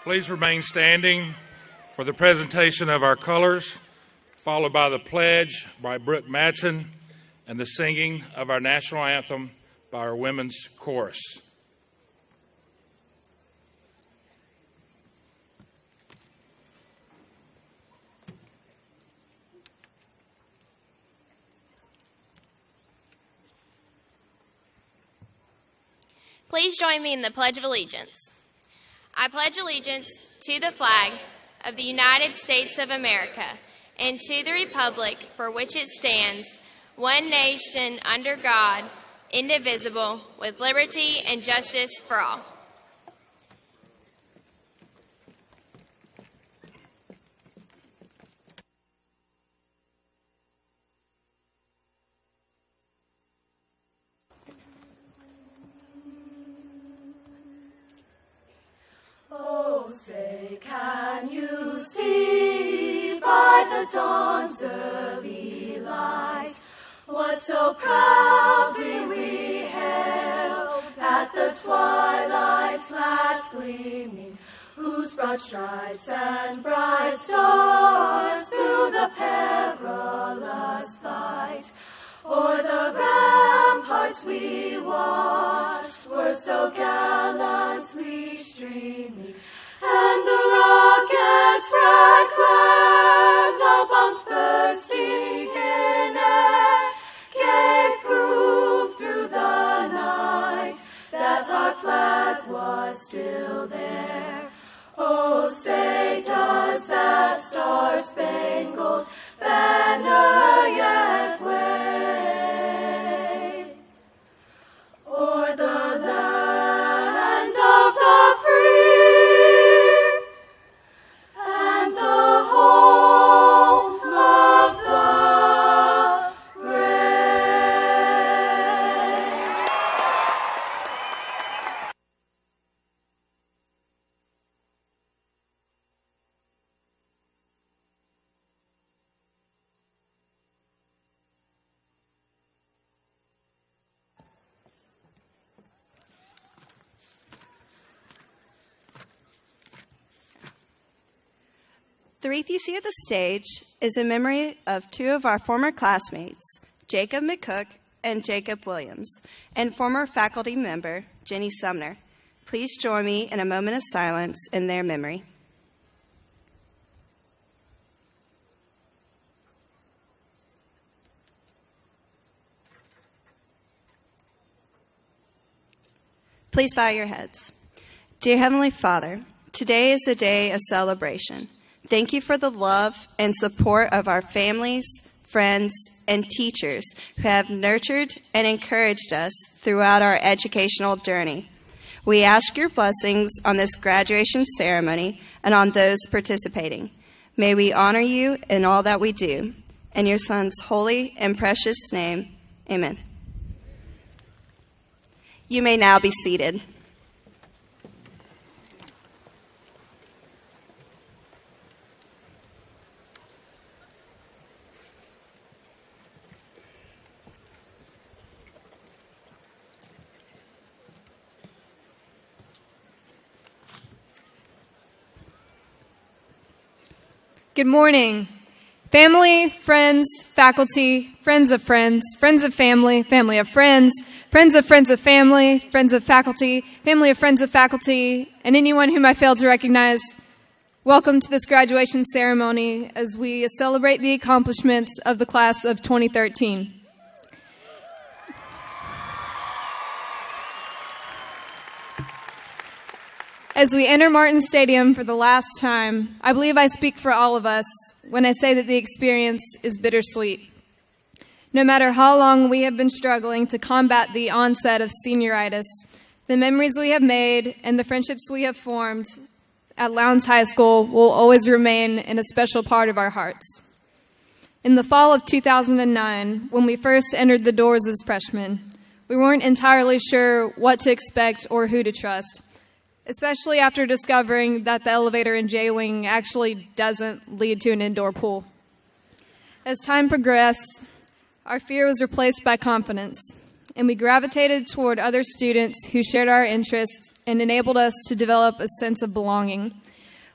Please remain standing for the presentation of our colors, followed by the pledge by Britt Matson and the singing of our national anthem by our women's chorus. Please join me in the Pledge of Allegiance. I pledge allegiance to the flag of the United States of America and to the republic for which it stands, one nation under God, indivisible, with liberty and justice for all. Oh, say, can you see by the dawn's early light what so proudly we hailed at the twilight's last gleaming, whose broad stripes and bright stars through the perilous fight o'er the ramparts we watched were so gallantly streaming, and the rocket's red glare, the bombs bursting in air, gave proof through the night that our flag was still there. Oh, say, does that star-spangled banner yet wave o'er the land of the free and the home of the brave? The wreath you see at the stage is in memory of two of our former classmates, Jacob McCook and Jacob Williams, and former faculty member, Jenny Sumner. Please join me in a moment of silence in their memory. Please bow your heads. Dear Heavenly Father, today is a day of celebration. Thank you for the love and support of our families, friends, and teachers who have nurtured and encouraged us throughout our educational journey. We ask your blessings on this graduation ceremony and on those participating. May we honor you in all that we do. In your Son's holy and precious name, amen. You may now be seated. Good morning. Family, friends, faculty, friends of friends, friends of family, family of friends, friends of friends of family, friends of faculty, family of friends of faculty, and anyone whom I failed to recognize, welcome to this graduation ceremony as we celebrate the accomplishments of the class of 2013. As we enter Martin Stadium for the last time, I believe I speak for all of us when I say that the experience is bittersweet. No matter how long we have been struggling to combat the onset of senioritis, the memories we have made and the friendships we have formed at Lowndes High School will always remain in a special part of our hearts. In the fall of 2009, when we first entered the doors as freshmen, we weren't entirely sure what to expect or who to trust, especially after discovering that the elevator in J-Wing actually doesn't lead to an indoor pool. As time progressed, our fear was replaced by confidence, and we gravitated toward other students who shared our interests and enabled us to develop a sense of belonging.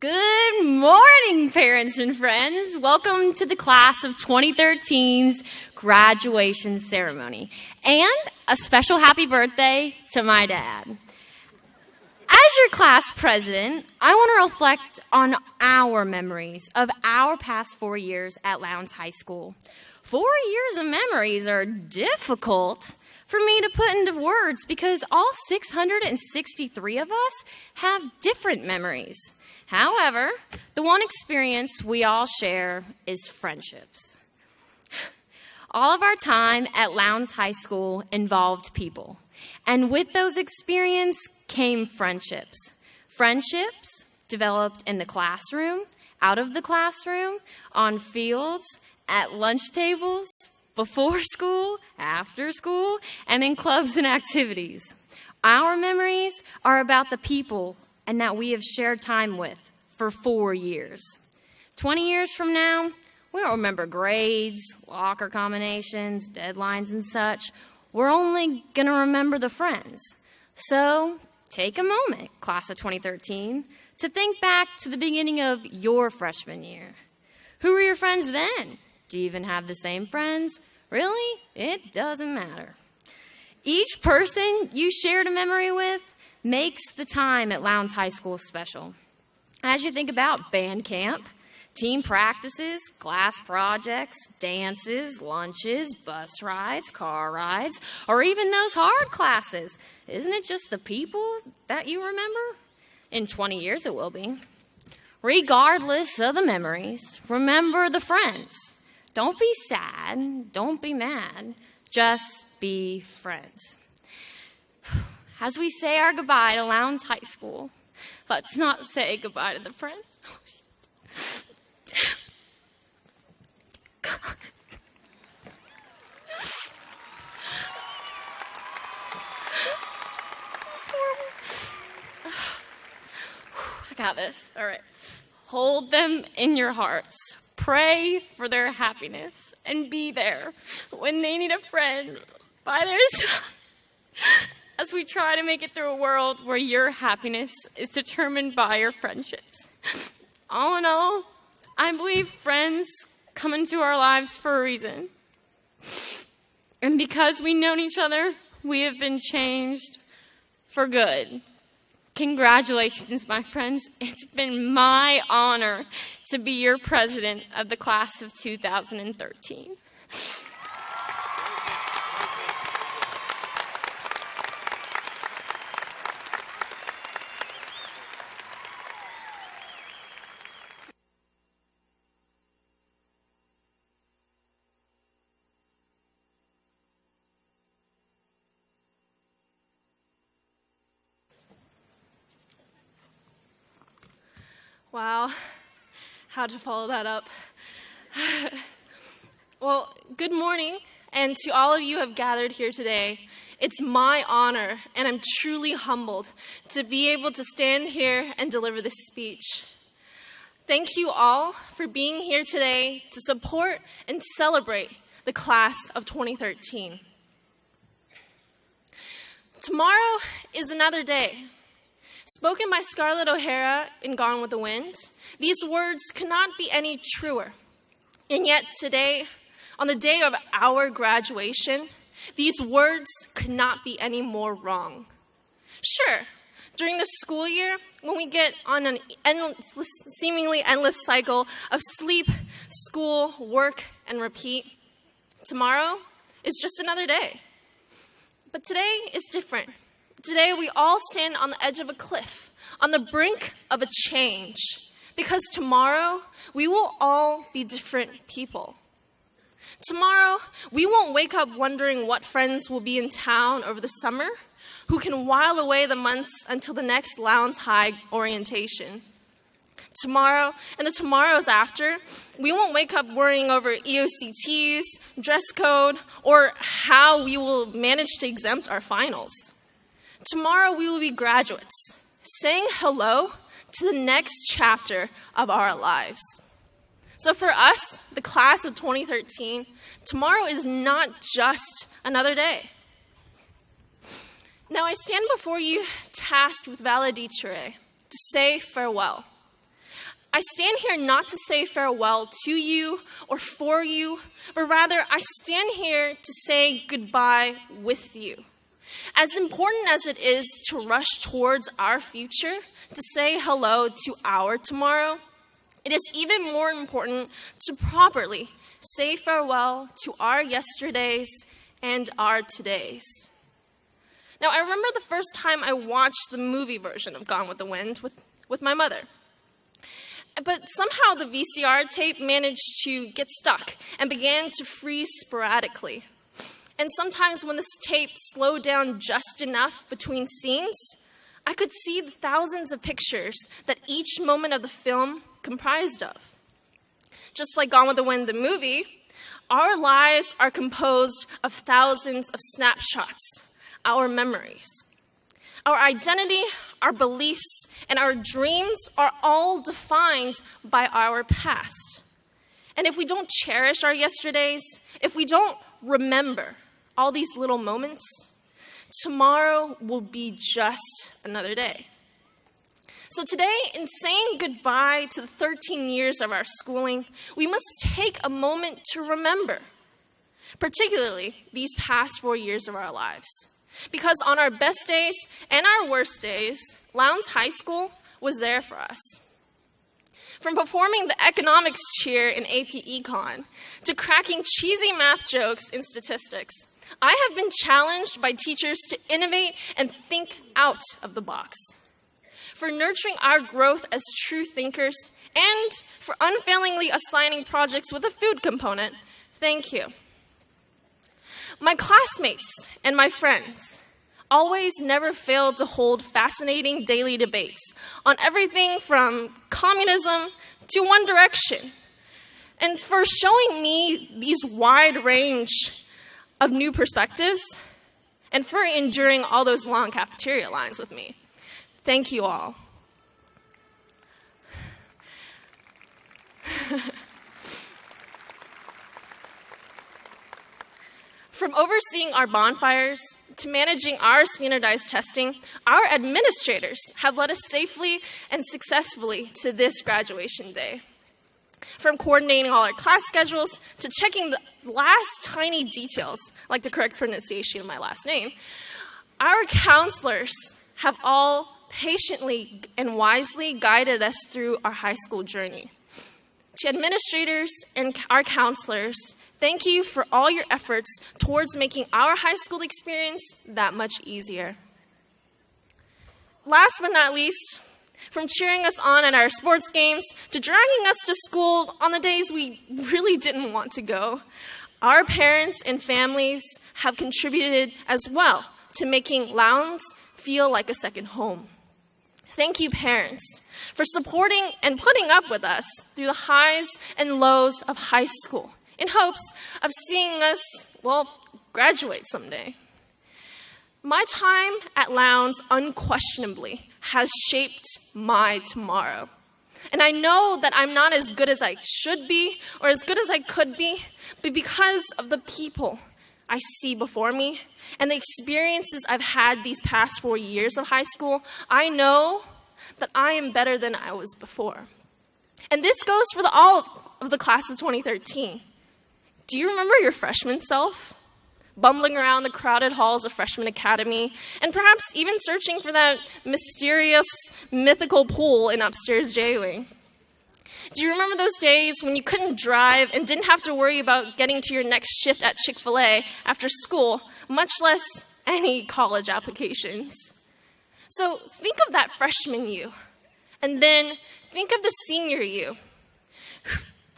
Good morning, parents and friends. Welcome to the class of 2013's graduation ceremony. And a special happy birthday to my dad. As your class president, I want to reflect on our memories of our past 4 years at Lowndes High School. 4 years of memories are difficult for me to put into words because all 663 of us have different memories. However, the one experience we all share is friendships. All of our time at Lowndes High School involved people, and with those experiences came friendships. Friendships developed in the classroom, out of the classroom, on fields, at lunch tables, before school, after school, and in clubs and activities. Our memories are about the people and that we have shared time with for 4 years. 20 years from now, we don't remember grades, locker combinations, deadlines, and such. We're only going to remember the friends. So take a moment, class of 2013, to think back to the beginning of your freshman year. Who were your friends then? Do you even have the same friends? Really? It doesn't matter. Each person you shared a memory with makes the time at Lowndes High School special. As you think about band camp, team practices, class projects, dances, lunches, bus rides, car rides, or even those hard classes, isn't it just the people that you remember? In 20 years it will be. Regardless of the memories, remember the friends. Don't be sad, don't be mad, just be friends. As we say our goodbye to Lowndes High School, let's not say goodbye to the friends. I got this. All right. Hold them in your hearts. Pray for their happiness and be there when they need a friend by their side. As we try to make it through a world where your happiness is determined by your friendships. All in all, I believe friends come into our lives for a reason. And because we've known each other, we have been changed for good. Congratulations, my friends. It's been my honor to be your president of the class of 2013. Wow, how to follow that up. Well, good morning, and to all of you who have gathered here today. It's my honor, and I'm truly humbled to be able to stand here and deliver this speech. Thank you all for being here today to support and celebrate the class of 2013. Tomorrow is another day. Spoken by Scarlett O'Hara in Gone with the Wind, these words could not be any truer. And yet today, on the day of our graduation, these words could not be any more wrong. Sure, during the school year, when we get on an seemingly endless cycle of sleep, school, work, and repeat, tomorrow is just another day. But today is different. Today, we all stand on the edge of a cliff, on the brink of a change, because tomorrow, we will all be different people. Tomorrow, we won't wake up wondering what friends will be in town over the summer, who can while away the months until the next Lowndes High orientation. Tomorrow, and the tomorrows after, we won't wake up worrying over EOCTs, dress code, or how we will manage to exempt our finals. Tomorrow we will be graduates, saying hello to the next chapter of our lives. So for us, the class of 2013, tomorrow is not just another day. Now I stand before you tasked with valedictorian, to say farewell. I stand here not to say farewell to you or for you, but rather I stand here to say goodbye with you. As important as it is to rush towards our future, to say hello to our tomorrow, it is even more important to properly say farewell to our yesterdays and our todays. Now, I remember the first time I watched the movie version of Gone with the Wind with my mother. But somehow the VCR tape managed to get stuck and began to freeze sporadically. And sometimes when this tape slowed down just enough between scenes, I could see the thousands of pictures that each moment of the film comprised of. Just like Gone with the Wind, the movie, our lives are composed of thousands of snapshots, our memories. Our identity, our beliefs, and our dreams are all defined by our past. And if we don't cherish our yesterdays, if we don't remember all these little moments, tomorrow will be just another day. So today, in saying goodbye to the 13 years of our schooling, we must take a moment to remember, particularly these past 4 years of our lives. Because on our best days and our worst days, Lowndes High School was there for us. From performing the economics cheer in AP Econ to cracking cheesy math jokes in statistics, I have been challenged by teachers to innovate and think out of the box. For nurturing our growth as true thinkers, and for unfailingly assigning projects with a food component, thank you. My classmates and my friends always never failed to hold fascinating daily debates on everything from communism to One Direction, and for showing me these wide range of new perspectives, and for enduring all those long cafeteria lines with me. Thank you all. From overseeing our bonfires to managing our standardized testing, our administrators have led us safely and successfully to this graduation day. From coordinating all our class schedules to checking the last tiny details, like the correct pronunciation of my last name, our counselors have all patiently and wisely guided us through our high school journey. To administrators and our counselors, thank you for all your efforts towards making our high school experience that much easier. Last but not least, from cheering us on at our sports games to dragging us to school on the days we really didn't want to go, our parents and families have contributed as well to making Lowndes feel like a second home. Thank you, parents, for supporting and putting up with us through the highs and lows of high school in hopes of seeing us, graduate someday. My time at Lowndes unquestionably has shaped my tomorrow. And I know that I'm not as good as I should be or as good as I could be, but because of the people I see before me and the experiences I've had these past 4 years of high school, I know that I am better than I was before. And this goes for all of the class of 2013. Do you remember your freshman self? Bumbling around the crowded halls of Freshman Academy, and perhaps even searching for that mysterious, mythical pool in upstairs J-Wing. Do you remember those days when you couldn't drive and didn't have to worry about getting to your next shift at Chick-fil-A after school, much less any college applications? So think of that freshman you, and then think of the senior you,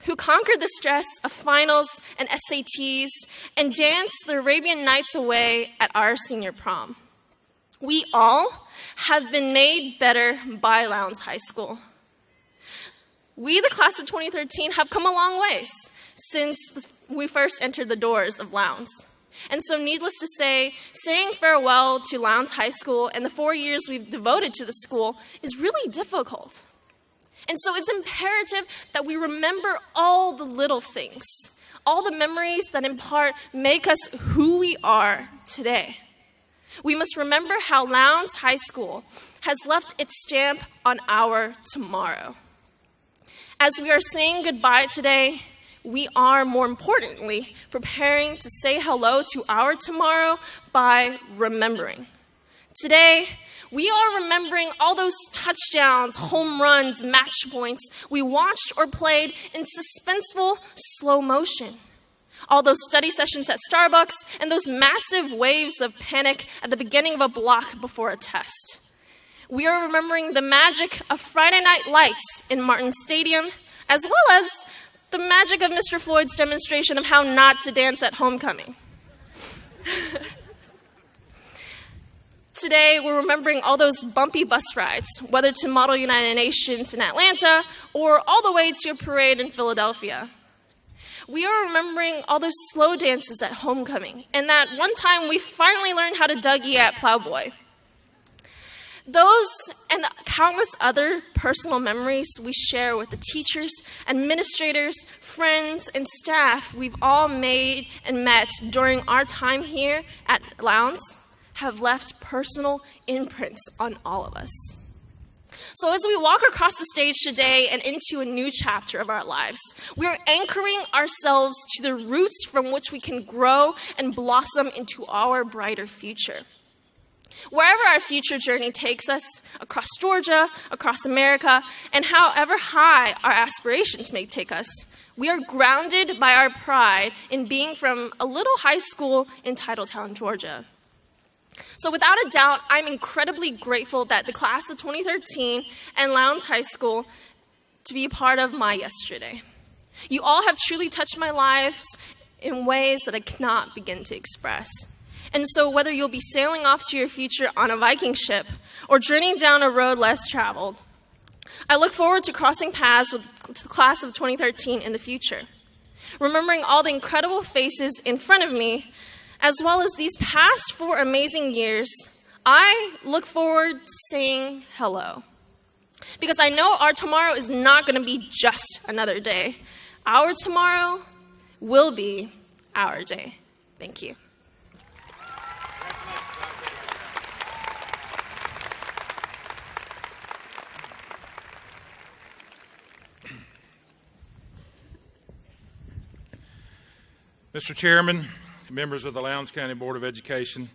who conquered the stress of finals and SATs and danced the Arabian Nights away at our senior prom. We all have been made better by Lowndes High School. We, the class of 2013, have come a long ways since we first entered the doors of Lowndes. And so needless to say, saying farewell to Lowndes High School and the 4 years we've devoted to the school is really difficult. And so it's imperative that we remember all the little things, all the memories that in part make us who we are today. We must remember how Lowndes High School has left its stamp on our tomorrow. As we are saying goodbye today, we are, more importantly, preparing to say hello to our tomorrow by remembering. Today, we are remembering all those touchdowns, home runs, match points we watched or played in suspenseful slow motion. All those study sessions at Starbucks and those massive waves of panic at the beginning of a block before a test. We are remembering the magic of Friday Night Lights in Martin Stadium, as well as the magic of Mr. Floyd's demonstration of how not to dance at homecoming. Today, we're remembering all those bumpy bus rides, whether to Model United Nations in Atlanta or all the way to a parade in Philadelphia. We are remembering all those slow dances at homecoming, and that one time we finally learned how to Dougie at Plowboy. Those and the countless other personal memories we share with the teachers, administrators, friends, and staff we've all made and met during our time here at Lowndes have left personal imprints on all of us. So as we walk across the stage today and into a new chapter of our lives, we are anchoring ourselves to the roots from which we can grow and blossom into our brighter future. Wherever our future journey takes us, across Georgia, across America, and however high our aspirations may take us, we are grounded by our pride in being from a little high school in Titletown, Georgia. So without a doubt, I'm incredibly grateful that the class of 2013 and Lowndes High School to be a part of my yesterday. You all have truly touched my lives in ways that I cannot begin to express. And so whether you'll be sailing off to your future on a Viking ship or journeying down a road less traveled, I look forward to crossing paths with the class of 2013 in the future. Remembering all the incredible faces in front of me, as well as these past 4 amazing years, I look forward to saying hello. Because I know our tomorrow is not going to be just another day. Our tomorrow will be our day. Thank you. Mr. Chairman, members of the Lowndes County Board of Education,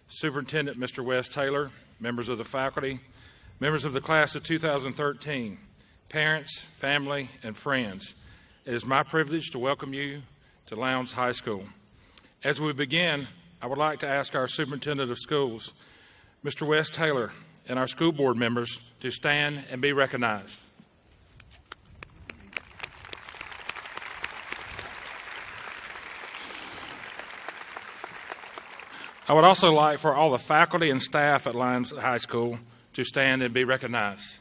Superintendent Mr. Wes Taylor, members of the faculty, members of the class of 2013, parents, family, and friends, it is my privilege to welcome you to Lowndes High School. As we begin, I would like to ask our Superintendent of Schools, Mr. Wes Taylor, and our school board members to stand and be recognized. I would also like for all the faculty and staff at Lowndes High School to stand and be recognized.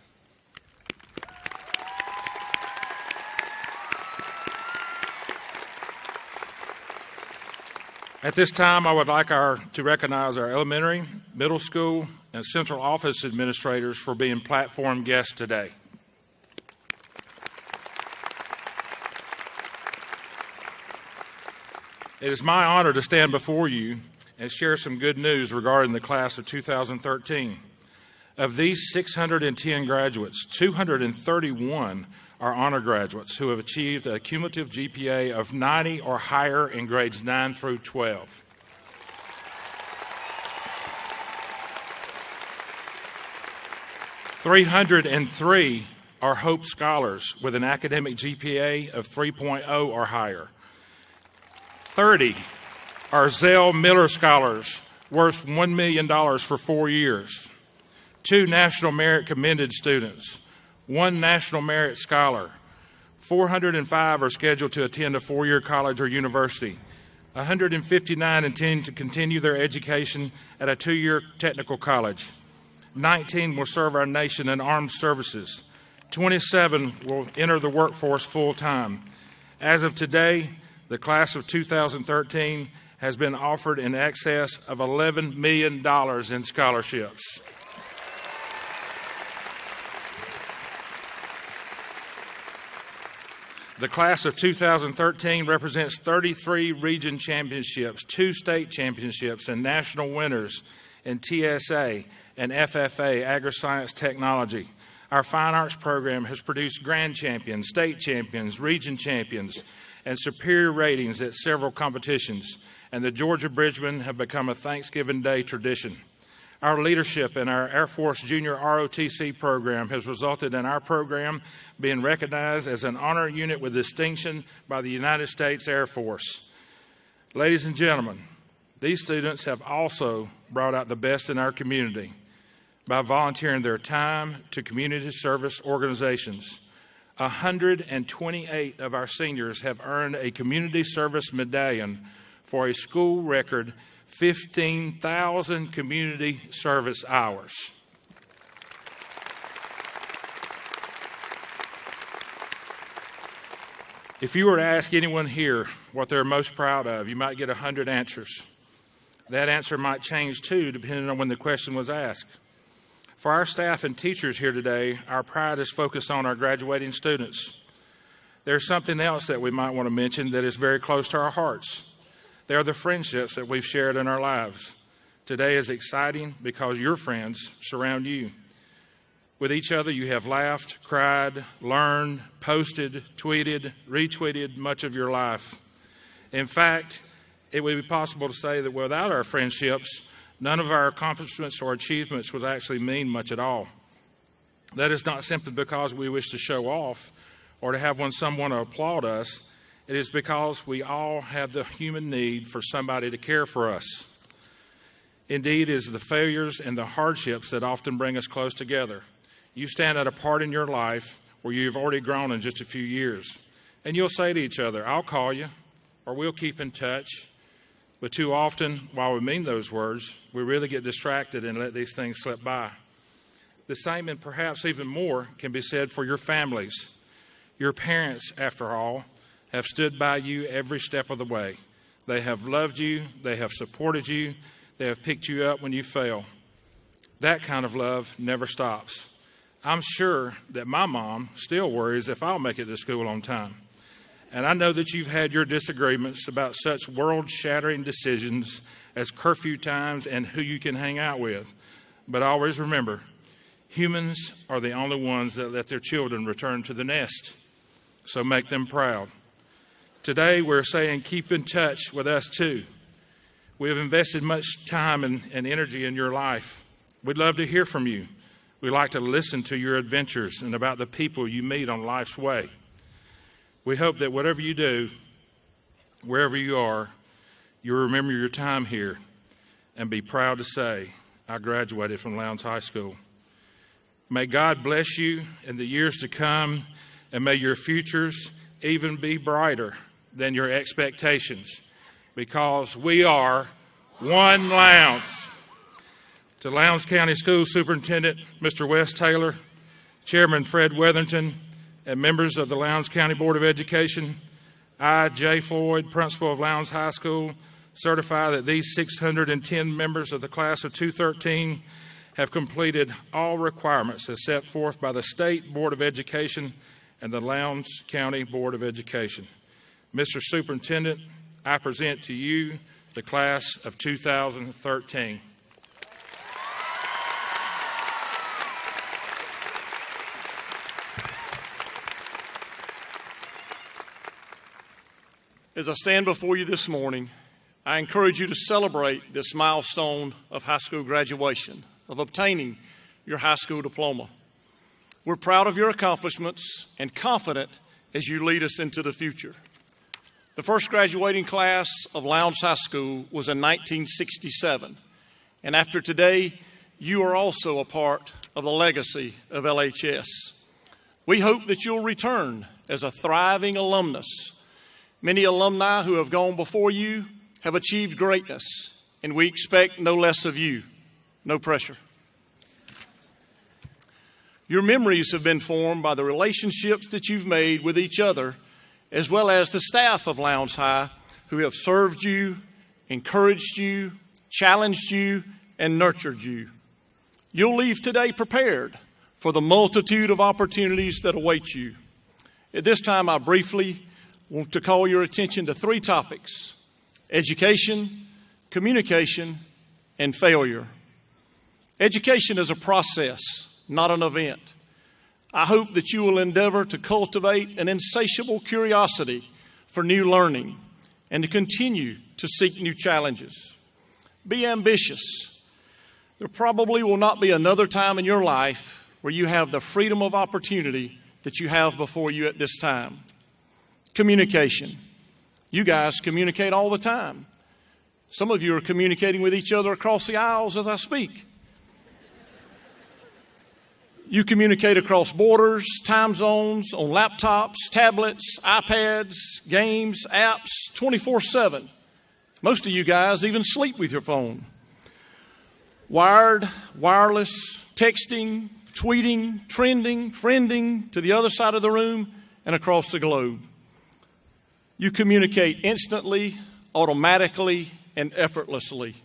At this time, I would like to recognize our elementary, middle school, and central office administrators for being platform guests today. It is my honor to stand before you and share some good news regarding the class of 2013. Of these 610 graduates, 231 are honor graduates who have achieved a cumulative GPA of 90 or higher in grades 9 through 12. "303 are Hope Scholars with an academic GPA of 3.0 or higher. 30 are Zell Miller Scholars worth $1 million for 4 years. 2 National Merit Commended students, 1 National Merit Scholar. 405 are scheduled to attend a 4-year college or university. 159 intend to continue their education at a 2-year technical college. 19 will serve our nation in armed services. 27 will enter the workforce full-time. As of today, the class of 2013 has been offered in excess of $11 million in scholarships. The class of 2013 represents 33 region championships, 2 state championships, and national winners in TSA and FFA, Agri-Science Technology. Our fine arts program has produced grand champions, state champions, region champions, and superior ratings at several competitions, and the Georgia Bridgemen have become a Thanksgiving Day tradition. Our leadership in our Air Force Junior ROTC program has resulted in our program being recognized as an honor unit with distinction by the United States Air Force. Ladies and gentlemen, these students have also brought out the best in our community by volunteering their time to community service organizations. 128 of our seniors have earned a community service medallion for a school record 15,000 community service hours. If you were to ask anyone here what they're most proud of, you might get 100 answers. That answer might change too, depending on when the question was asked. For our staff and teachers here today, our pride is focused on our graduating students. There's something else that we might want to mention that is very close to our hearts. They are the friendships that we've shared in our lives. Today is exciting because your friends surround you. With each other, you have laughed, cried, learned, posted, tweeted, retweeted much of your life. In fact, it would be possible to say that without our friendships, none of our accomplishments or achievements would actually mean much at all. That is not simply because we wish to show off or to have someone to applaud us. It is because we all have the human need for somebody to care for us. Indeed, it is the failures and the hardships that often bring us close together. You stand at a part in your life where you've already grown in just a few years, and you'll say to each other, "I'll call you," or "We'll keep in touch." But too often, while we mean those words, we really get distracted and let these things slip by. The same and perhaps even more can be said for your families. Your parents, after all, have stood by you every step of the way. They have loved you, they have supported you, they have picked you up when you fail. That kind of love never stops. I'm sure that my mom still worries if I'll make it to school on time. And I know that you've had your disagreements about such world-shattering decisions as curfew times and who you can hang out with. But always remember, humans are the only ones that let their children return to the nest. So make them proud. Today we're saying keep in touch with us too. We have invested much time and energy in your life. We'd love to hear from you. We'd like to listen to your adventures and about the people you meet on life's way. We hope that whatever you do, wherever you are, you'll remember your time here and be proud to say, "I graduated from Lowndes High School." May God bless you in the years to come, and may your futures even be brighter than your expectations, because we are one Lowndes. To Lowndes County School Superintendent Mr. Wes Taylor, Chairman Fred Weatherington, and members of the Lowndes County Board of Education, I, Jay Floyd, Principal of Lowndes High School, certify that these 610 members of the class of 2013 have completed all requirements as set forth by the State Board of Education and the Lowndes County Board of Education. Mr. Superintendent, I present to you the class of 2013. As I stand before you this morning, I encourage you to celebrate this milestone of high school graduation, of obtaining your high school diploma. We're proud of your accomplishments and confident as you lead us into the future. The first graduating class of Lowndes High School was in 1967, and after today, you are also a part of the legacy of LHS. We hope that you'll return as a thriving alumnus. Many alumni who have gone before you have achieved greatness, and we expect no less of you. No pressure. Your memories have been formed by the relationships that you've made with each other, as well as the staff of Lowndes High who have served you, encouraged you, challenged you, and nurtured you. You'll leave today prepared for the multitude of opportunities that await you. At this time, I briefly want to call your attention to three topics: education, communication, and failure. Education is a process, not an event. I hope that you will endeavor to cultivate an insatiable curiosity for new learning and to continue to seek new challenges. Be ambitious. There probably will not be another time in your life where you have the freedom of opportunity that you have before you at this time. Communication. You guys communicate all the time. Some of you are communicating with each other across the aisles as I speak. You communicate across borders, time zones, on laptops, tablets, iPads, games, apps, 24/7. Most of you guys even sleep with your phone. Wired, wireless, texting, tweeting, trending, friending to the other side of the room and across the globe. You communicate instantly, automatically, and effortlessly.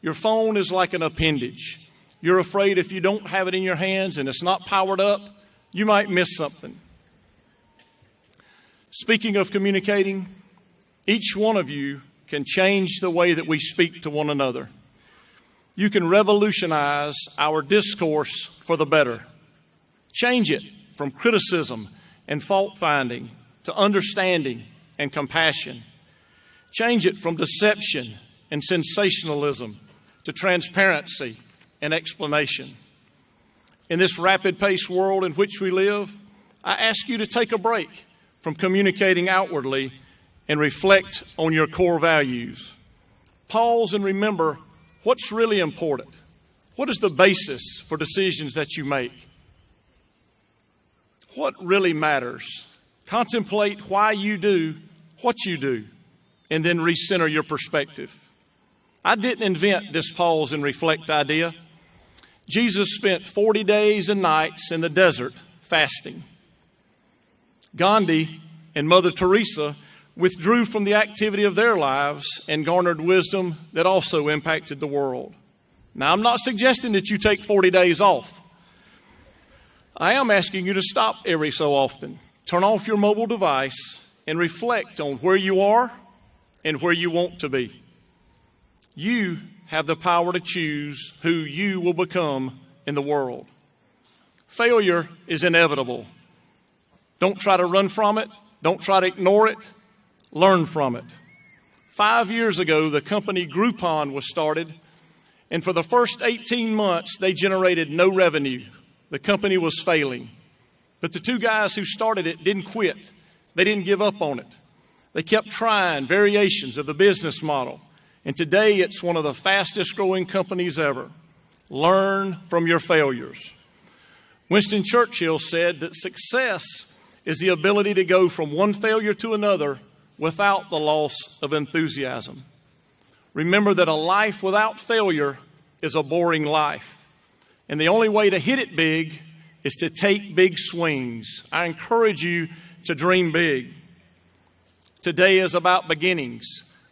Your phone is like an appendage. You're afraid if you don't have it in your hands and it's not powered up, you might miss something. Speaking of communicating, each one of you can change the way that we speak to one another. You can revolutionize our discourse for the better. Change it from criticism and fault-finding to understanding and compassion. Change it from deception and sensationalism to transparency and explanation. In this rapid-paced world in which we live, I ask you to take a break from communicating outwardly and reflect on your core values. Pause and remember what's really important. What is the basis for decisions that you make? What really matters? Contemplate why you do what you do, and then recenter your perspective. I didn't invent this pause and reflect idea. Jesus spent 40 days and nights in the desert fasting. Gandhi and Mother Teresa withdrew from the activity of their lives and garnered wisdom that also impacted the world. Now, I'm not suggesting that you take 40 days off. I am asking you to stop every so often. Turn off your mobile device and reflect on where you are and where you want to be. You have the power to choose who you will become in the world. Failure is inevitable. Don't try to run from it. Don't try to ignore it. Learn from it. 5 years ago, the company Groupon was started, and for the first 18 months, they generated no revenue. The company was failing. But the two guys who started it didn't quit. They didn't give up on it. They kept trying variations of the business model. And today, it's one of the fastest growing companies ever. Learn from your failures. Winston Churchill said that success is the ability to go from one failure to another without the loss of enthusiasm. Remember that a life without failure is a boring life. And the only way to hit it big is to take big swings. I encourage you to dream big. Today is about beginnings.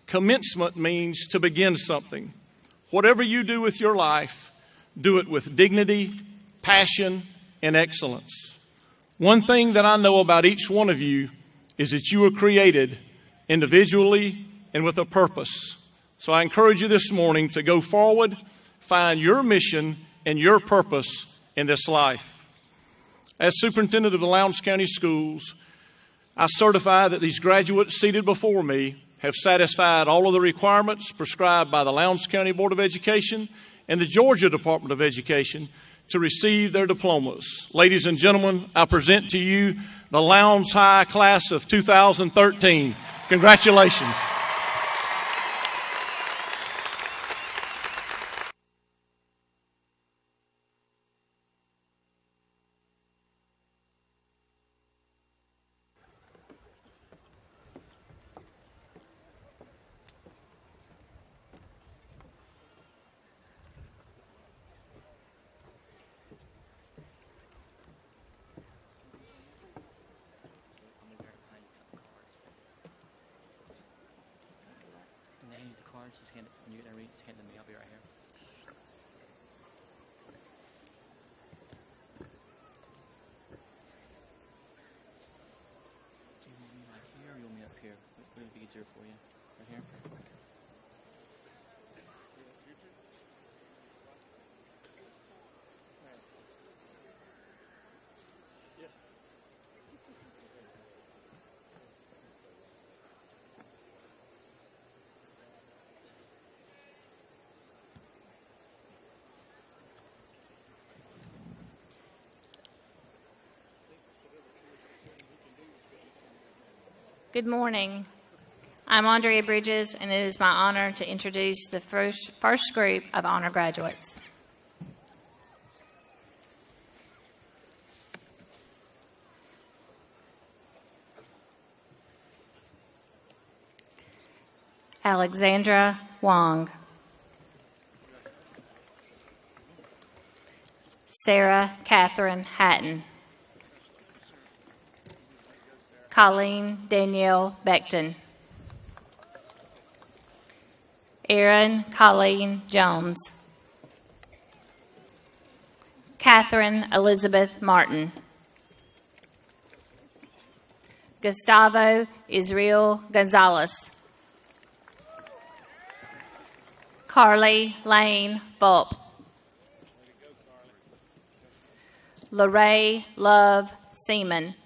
Commencement means to begin something. Whatever you do with your life, do it with dignity, passion, and excellence. One thing that I know about each one of you is that you were created individually and with a purpose. So I encourage you this morning to go forward, find your mission and your purpose in this life. As superintendent of the Lowndes County Schools, I certify that these graduates seated before me have satisfied all of the requirements prescribed by the Lowndes County Board of Education and the Georgia Department of Education to receive their diplomas. Ladies and gentlemen, I present to you the Lowndes High Class of 2013. Congratulations. Yeah. Good morning. I'm Andrea Bridges, and it is my honor to introduce the first group of honor graduates. Alexandra Wang. Sarah Katherine Hatton. Colleen Danielle Beckton. Erin Colleen Jones. Katherine Elizabeth Martin. Gustavo Israel Gonzalez. Carly Lane Fulp. Lorraine Love Seaman.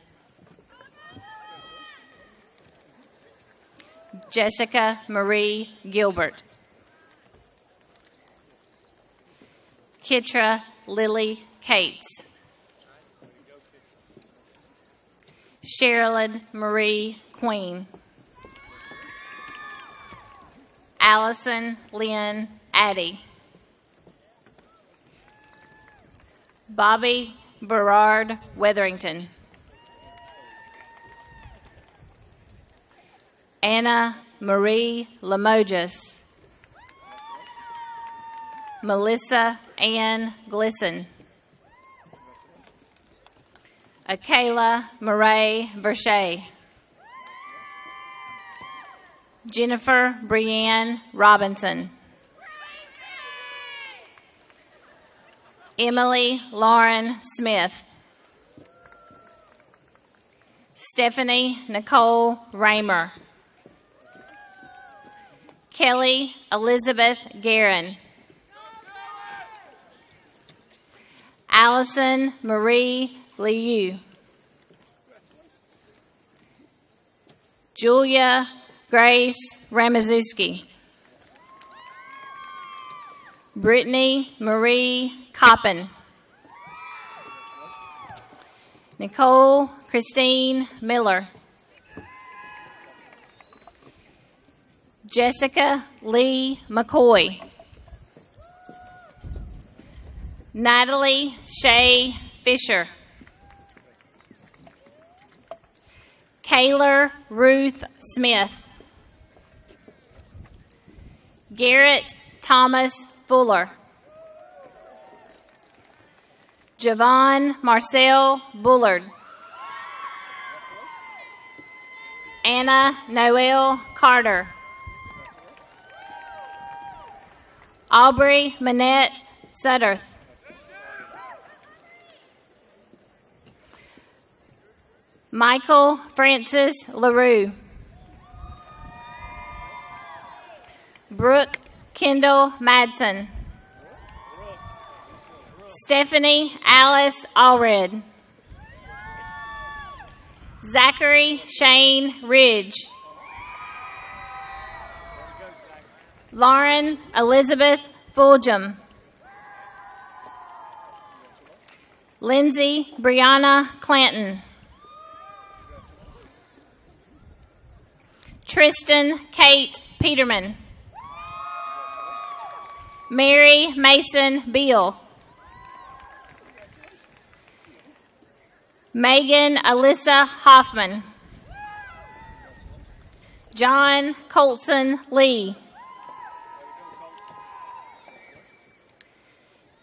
Jessica Marie Gilbert. Kitra Lilly Cates. Sherilyn Marie Queen. Allison Lynn Addy. Bobby Berard Wetherington. Anna Marie Limoges. Melissa Ann Glisson. Akayla Murray Verche. Jennifer Brianne Robinson. Emily Lauren Smith. Stephanie Nicole Raymer. Kelly Elizabeth Guerin. Allison Marie Liu. Julia Grace Ramazuski. Brittany Marie Koppen. Nicole Christine Miller. Jessica Lee McCoy. Natalie Shay Fisher. Kayla Ruth Smith. Garrett Thomas Fuller. Javon Marcel Bullard. Anna Noel Carter. Aubrey Manette Sutterth. Michael Francis LaRue. Brooke Kendall Madsen. Stephanie Alice Allred. Zachary Shane Ridge. Lauren Elizabeth Fulgham. Lindsay Brianna Clanton. Tristan Kate Peterman. Mary Mason Beal. Megan Alyssa Hoffman. John Colson Lee.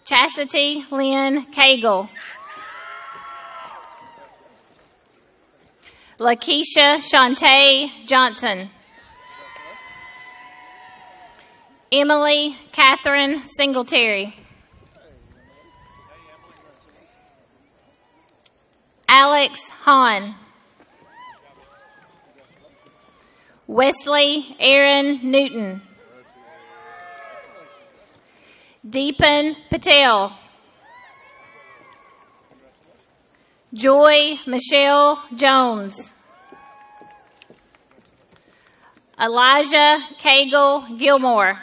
Chastity Lynn Cagle. Lakeisha Shantae Johnson. Emily Catherine Singletary. Alex Hahn. Wesley Aaron Newton. Deepan Patel. Joy Michelle Jones. Elijah Cagle Gilmore.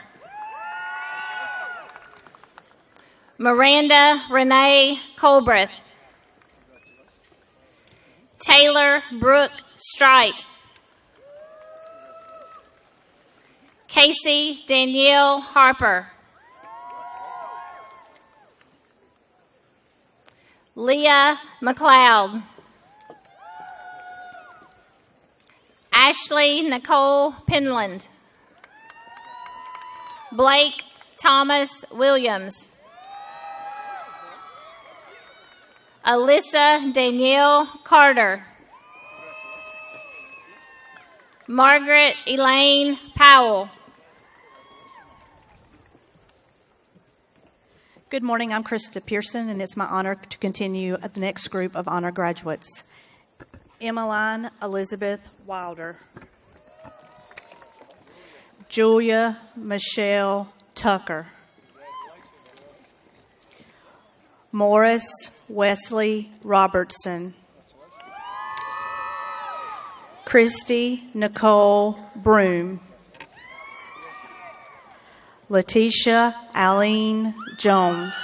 Miranda Renee Colbreth. Taylor Brooke Strite. Casey Danielle Harper. Leah McLeod. Ashley Nicole Penland. Blake Thomas Williams. Alyssa Danielle Carter. Margaret Elaine Powell. Good morning, I'm Krista Pearson, and it's my honor to continue at the next group of honor graduates. Emmeline Elizabeth Wilder. Julia Michelle Tucker. Morris Wesley Robertson. Christy Nicole Broom. Letitia Aline Jones.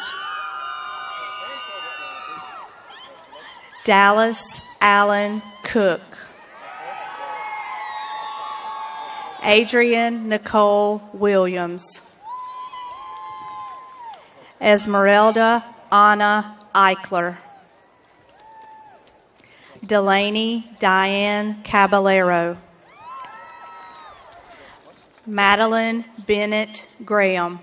Dallas Allen Cook. Adrian Nicole Williams. Esmeralda Anna Eichler. Delaney Diane Caballero. Madeline Bennett Graham.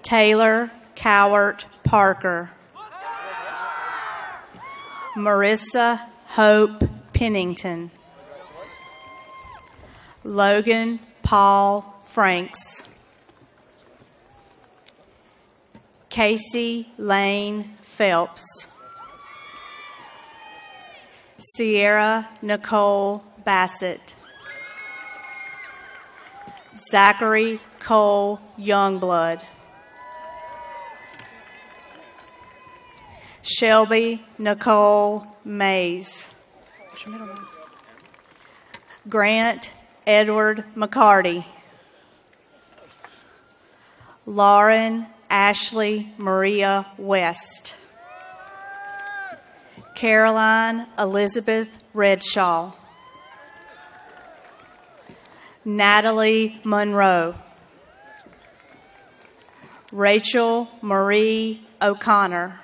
Taylor Cowart Parker. Marissa Hope Pennington. Logan Paul Franks. Casey Lane Phelps. Sierra Nicole Bassett. Zachary Cole Youngblood. Shelby Nicole Mays. Grant Edward McCarty. Lauren Ashley Maria West. Caroline Elizabeth Redshaw. Natalie Monroe. Rachel Marie O'Connor.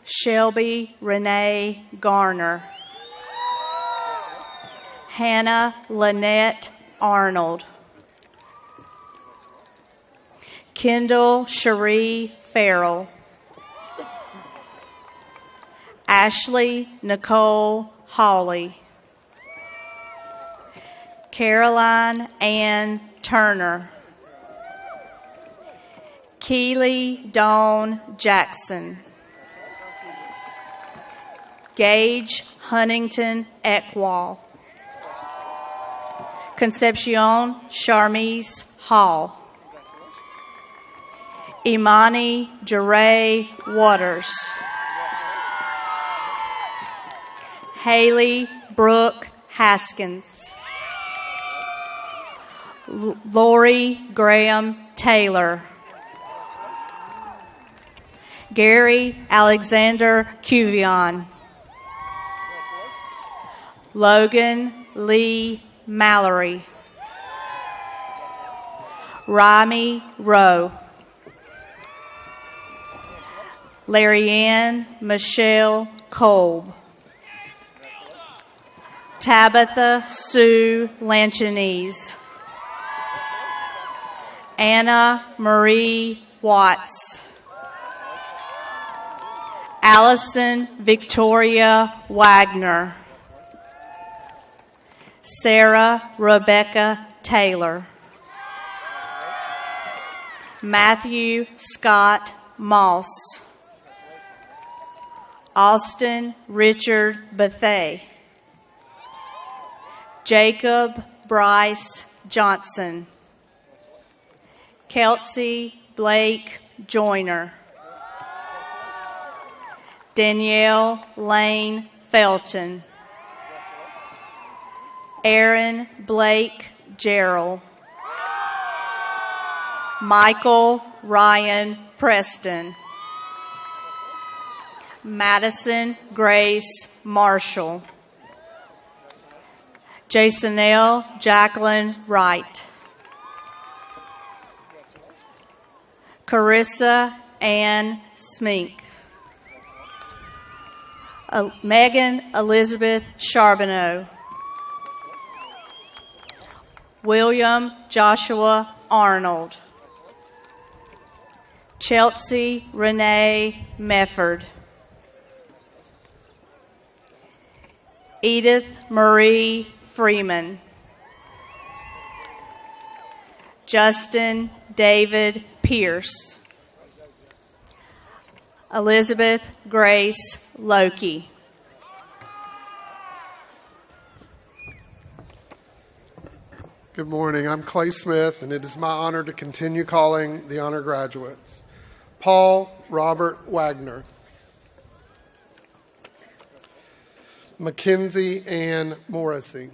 Shelby Renee Garner. Hannah Lynette Arnold. Kendall Cherie Farrell. Ashley Nicole Hawley. Caroline Ann Turner. Keely Dawn Jackson. Gage Huntington Ekwall. Concepcion Charmise Hall. Imani Jeray Waters. Haley Brooke Haskins. Lori Graham Taylor. Gary Alexander Cuvion. Logan Lee Mallory. Rami Rowe. Larry-Ann Michelle Kolb. Tabitha Sue Lanchinese. Anna Marie Watts. Allison Victoria Wagner. Sarah Rebecca Taylor. Matthew Scott Moss. Austin Richard Bethay. Jacob Bryce Johnson. Kelsey Blake Joyner. Danielle Lane Felton. Erin Blake Gerald. Michael Ryan Preston. Madison Grace Marshall. Jasonelle Jacqueline Wright. Carissa Ann Smink. Megan Elizabeth Charbonneau. William Joshua Arnold. Chelsea Renee Mefford. Edith Marie Freeman. Justin David Pierce. Elizabeth Grace Loki. Good morning. I'm Clay Smith, and it is my honor to continue calling the honor graduates. Paul Robert Wagner. Mackenzie Ann Morrissey.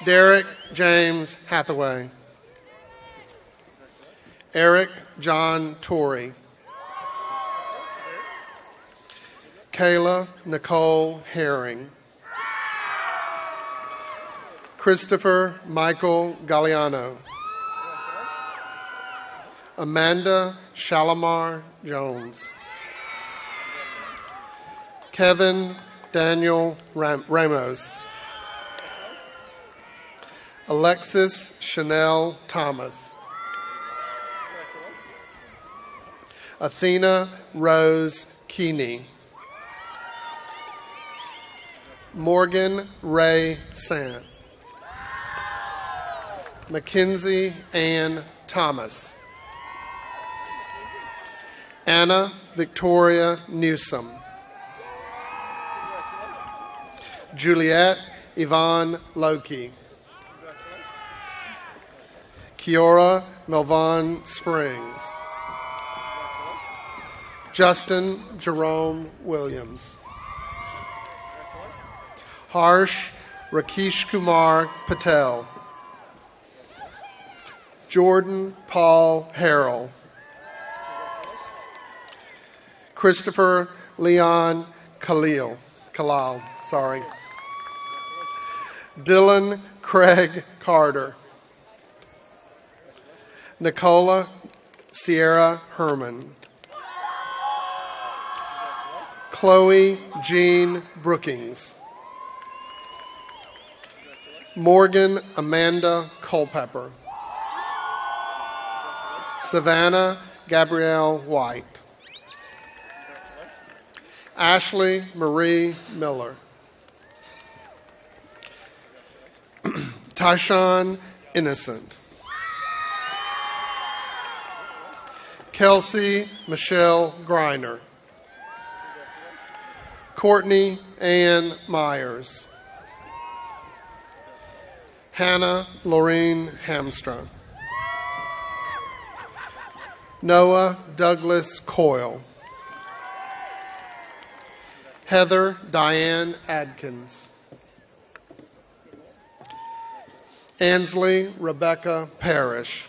Derek James Hathaway. Eric John Torrey. Kayla Nicole Herring. Christopher Michael Galliano. Amanda Shalimar Jones. Kevin Daniel Ramos. Alexis Chanel Thomas. Athena Rose Keeney. Morgan Ray Sant. Mackenzie Ann Thomas. Anna Victoria Newsom. Juliet Yvonne Loki. Kiora Melvon Springs. Justin Jerome Williams. Harsh Rakesh Kumar Patel. Jordan Paul Harrell. Christopher Leon Kalal. Dylan Craig Carter. Nicola Sierra Herman. Chloe Jean Brookings. Morgan Amanda Culpepper. Savannah Gabrielle White. Ashley Marie Miller. Tyshawn Innocent. Kelsey Michelle Griner. Courtney Ann Myers. Hannah Lorraine Hamstra. Noah Douglas Coyle. Heather Diane Adkins. Ansley Rebecca Parrish.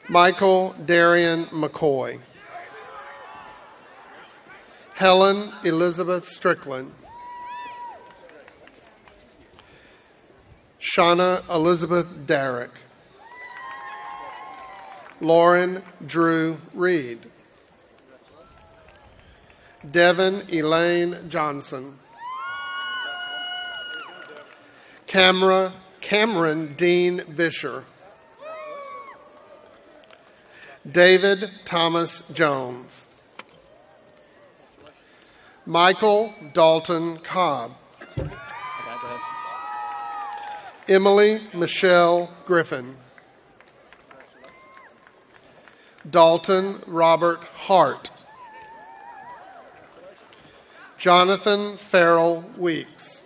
Michael Darian McCoy. Helen Elizabeth Strickland. Shauna Elizabeth Derrick. Lauren Drew Reed. Devin Elaine Johnson. Cameron Dean Bisher. David Thomas Jones. Michael Dalton Cobb. Emily Michelle Griffin. Dalton Robert Hart. Jonathan Farrell Weeks.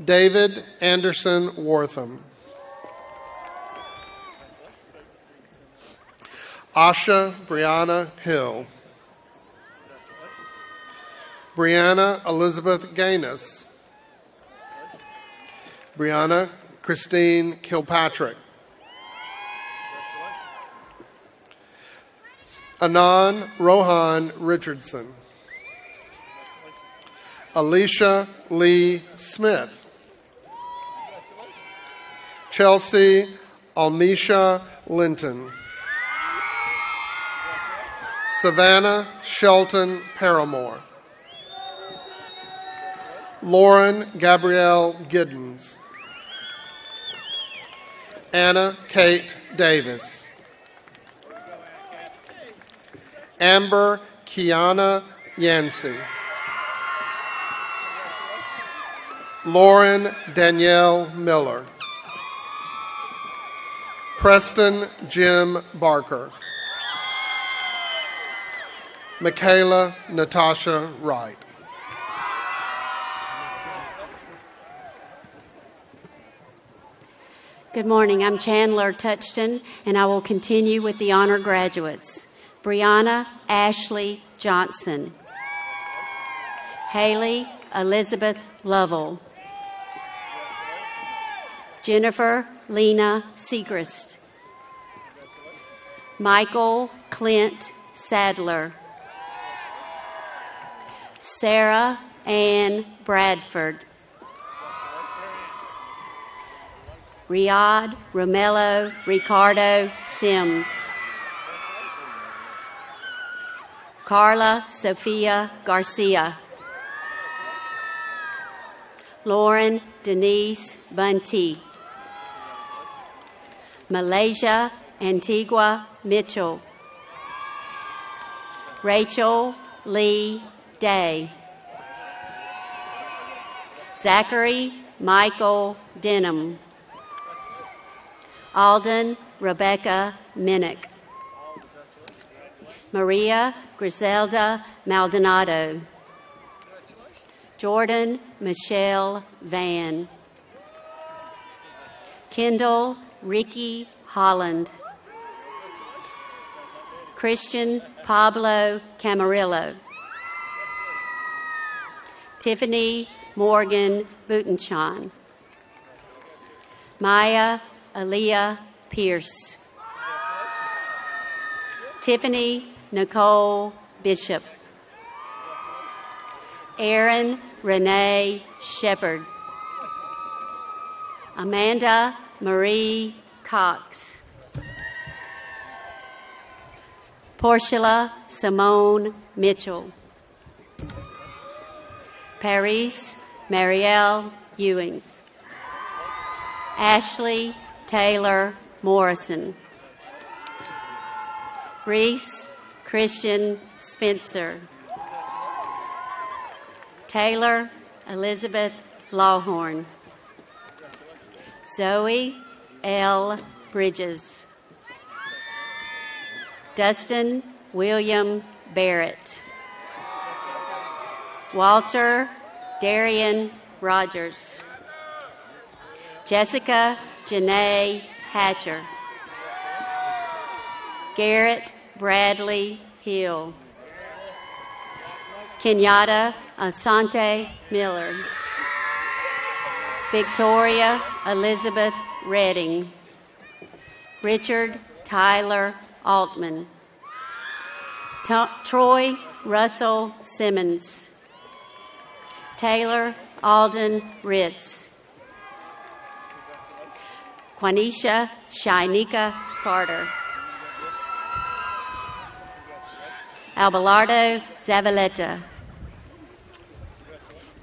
David Anderson Wortham. Asha Brianna Hill. Brianna Elizabeth Gaines. Brianna Christine Kilpatrick. Anan Rohan Richardson. Alicia Lee Smith. Chelsea Almisha Linton. Savannah Shelton Paramore. Lauren Gabrielle Giddens. Anna Kate Davis. Amber Kiana Yancey. Lauren Danielle Miller. Preston Jim Barker. Michaela Natasha Wright. Good morning. I'm Chandler Touchton, and I will continue with the honor graduates. Brianna Ashley Johnson. Haley Elizabeth Lovell. Jennifer Lena Segrist. Michael Clint Sadler. Sarah Ann Bradford. Riyadh Romello Ricardo Sims. Carla Sophia Garcia. Lauren Denise Bunty. Malaysia Antigua Mitchell. Rachel Lee Day. Zachary Michael Denham. Alden Rebecca Minnick. Maria Griselda Maldonado. Jordan Michelle Van. Kendall Ricky Holland. Christian Pablo Camarillo. Tiffany Morgan Butenchan. Maya Aaliyah Pierce. Tiffany Nicole Bishop. Erin Renee Shepard. Amanda Marie Cox. Portia Simone Mitchell. Paris Marielle Ewings. Ashley Taylor Morrison. Reese Christian Spencer. Taylor Elizabeth Lawhorn. Zoe L. Bridges. Dustin William Barrett. Walter Darian Rogers. Jessica Janae Hatcher. Garrett Bradley Hill. Kenyatta Asante Miller. Victoria Elizabeth Redding. Richard Tyler Altman. Troy Russell Simmons. Taylor Alden Ritz. Quanisha Shainika Carter. Abelardo Zavaleta.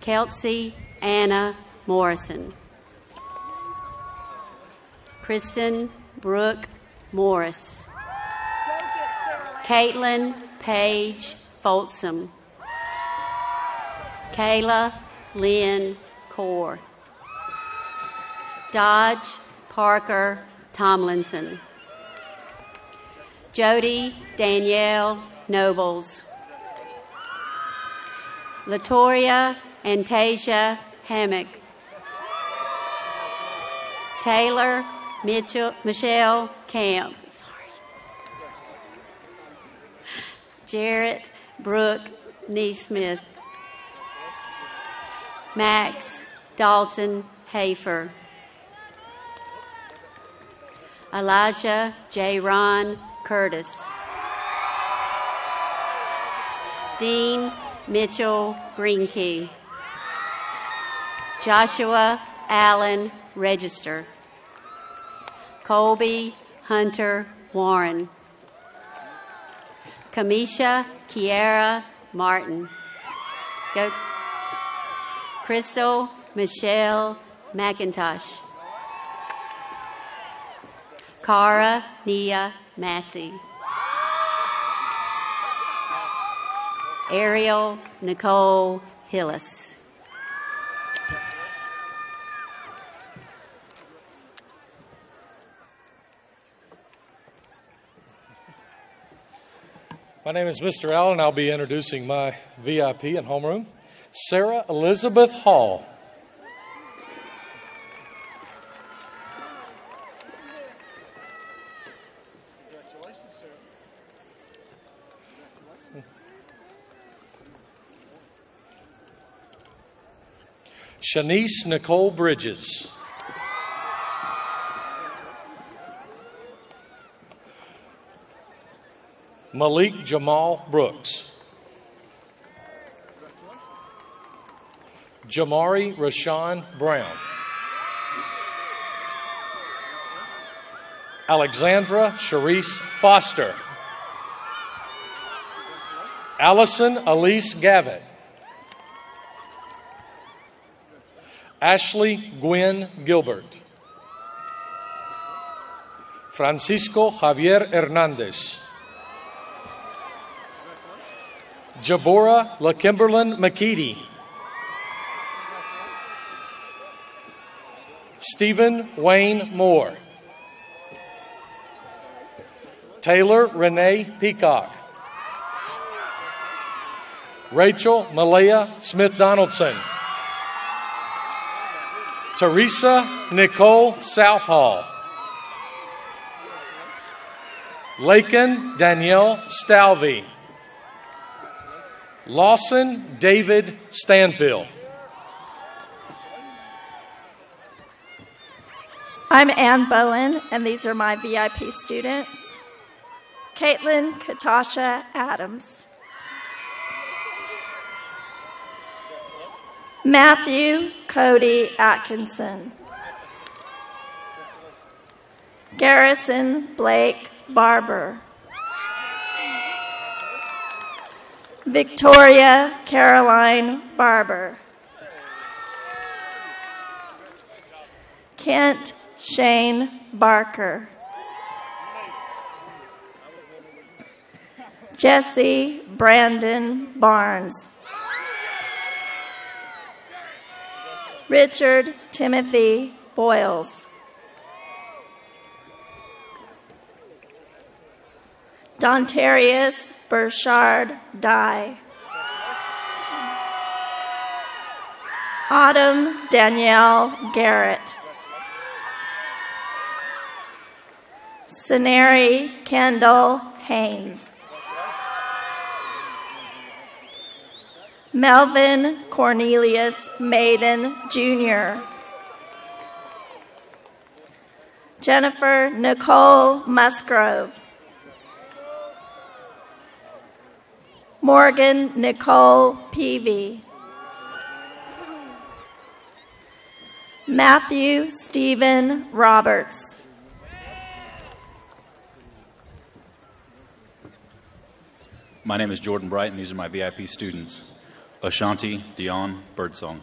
Kelsey Anna Morrison. Kristen Brooke Morris. Caitlin Paige Folsom. Kayla Lynn Core. Dodge Parker Tomlinson. Jody Danielle Nobles. Latoria Antasia Hammock. Taylor Michelle Camp. Jarrett Brooke Neesmith. Max Dalton Hafer. Elijah J. Ron Curtis. Dean Mitchell Greenkey. Joshua Allen Register. Colby Hunter Warren. Kamisha Kiara Martin. Go. Crystal Michelle McIntosh. Cara Nia Massey. Ariel Nicole Hillis. My name is Mr. Allen. I'll be introducing my VIP in homeroom, Sarah Elizabeth Hall. Shanice Nicole Bridges. Malik Jamal Brooks. Jamari Rashawn Brown. Alexandra Sharice Foster. Allison Elise Gavitt. Ashley Gwen Gilbert. Francisco Javier Hernandez. Jabora LaKimberlin McKeedy. Stephen Wayne Moore. Taylor Renee Peacock. Rachel Malaya Smith Donaldson. Teresa Nicole Southall. Lakin Danielle Stalvey. Lawson David Stanfield. I'm Ann Bowen, and these are my VIP students. Caitlin Katasha Adams. Matthew Cody Atkinson. Garrison Blake Barber. Victoria Caroline Barber. Kent Shane Barker. Jesse Brandon Barnes. Richard Timothy Boyles. Dontarius Burchard Dye. Autumn Danielle Garrett. Saneri Kendall Haynes. Melvin Cornelius Maiden Jr. Jennifer Nicole Musgrove. Morgan Nicole Peavy. Matthew Stephen Roberts. My name is Jordan Bright, and these are my VIP students. Ashanti Dion Birdsong.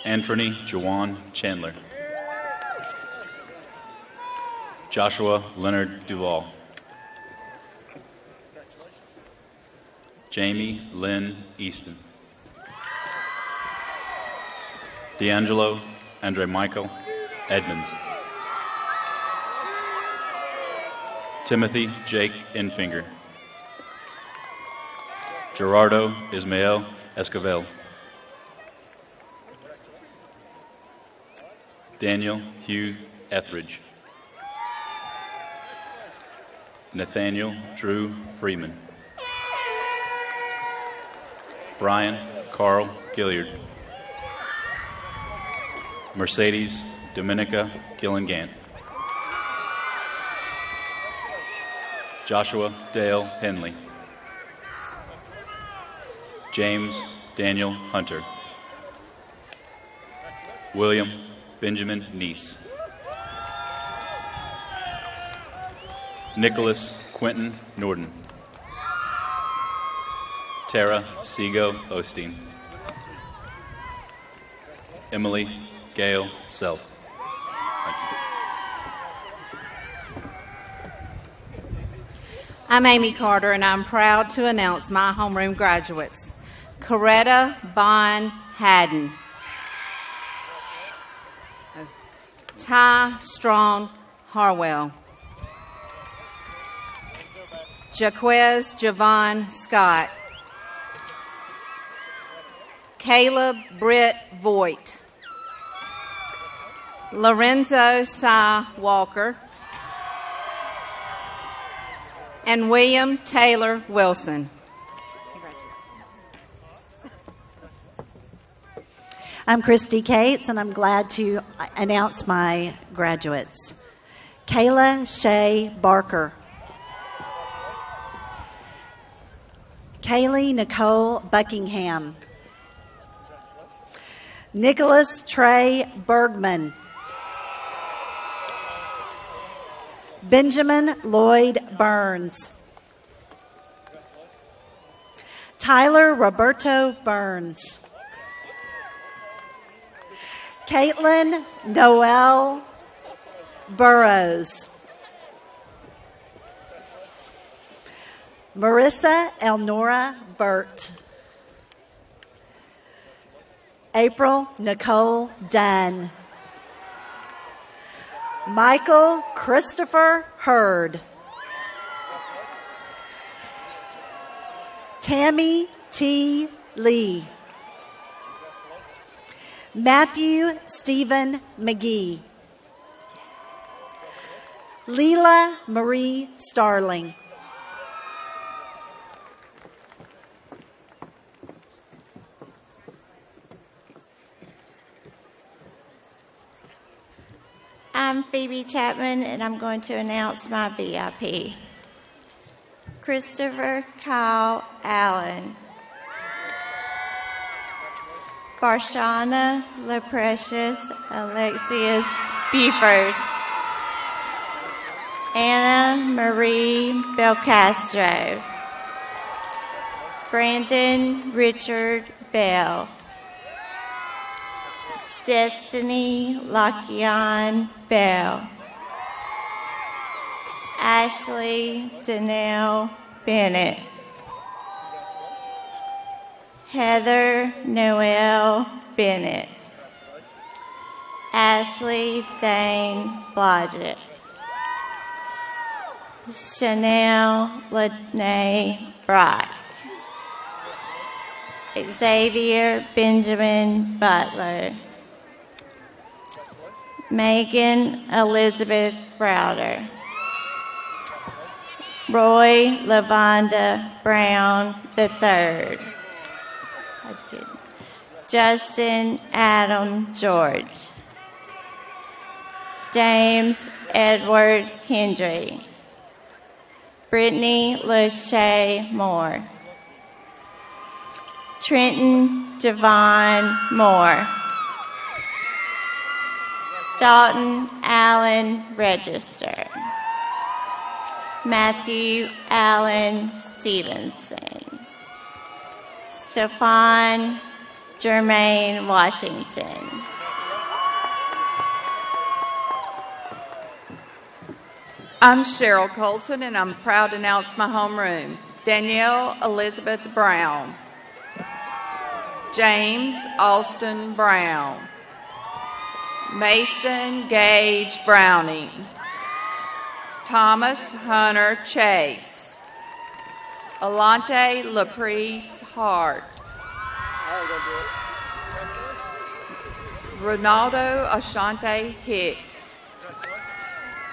Anthony Jawan Chandler. Joshua Leonard Duvall. Jamie Lynn Easton. D'Angelo Andre Michael Edmonds. Timothy Jake Enfinger. Gerardo Ismael Esquivel. Daniel Hugh Etheridge. Nathaniel Drew Freeman. Brian Carl Gilliard. Mercedes Dominica Gillingant. Joshua Dale Henley, James Daniel Hunter, William Benjamin Neese, Nicholas Quentin Norden, Tara Seago Osteen, Emily Gail Self. Thank you. I'm Amy Carter, and I'm proud to announce my homeroom graduates. Coretta Bond Hatton, Ty Strong Harwell, Jaquez Javon Scott, Caleb Britt Voigt, Lorenzo Cy Walker, and William Taylor Wilson. I'm Christy Cates, and I'm glad to announce my graduates. Kayla Shea Barker, Kaylee Nicole Buckingham, Nicholas Trey Bergman, Benjamin Lloyd Burns, Tyler Roberto Burns, Caitlin Noel Burrows, Marissa Elnora Burt, April Nicole Dunn, Michael Christopher Hurd, Tammy T. Lee, Matthew Stephen McGee, Leela Marie Starling, I'm Phoebe Chapman, and I'm going to announce my VIP. Christopher Kyle Allen, Barshana LaPrecious Alexius Beeford, Anna Marie Belcastro, Brandon Richard Bell, Destiny Lakian Bell, Ashley Danelle Bennett, Heather Noel Bennett, Ashley Dane Blodgett, Chanel Lene Brock, Xavier Benjamin Butler, Megan Elizabeth Browder, Roy Lavonda Brown III, Justin Adam George, James Edward Hendry, Brittany Lachey Moore, Trenton Devon Moore, Dalton Allen Register, Matthew Allen Stevenson, Stefan Jermaine Washington, I'm Cheryl Colson, and I'm proud to announce my homeroom. Danielle Elizabeth Brown, James Alston Brown, Mason Gage Browning, Thomas Hunter Chase, Alante Laprice Hart, Ronaldo Ashante Hicks,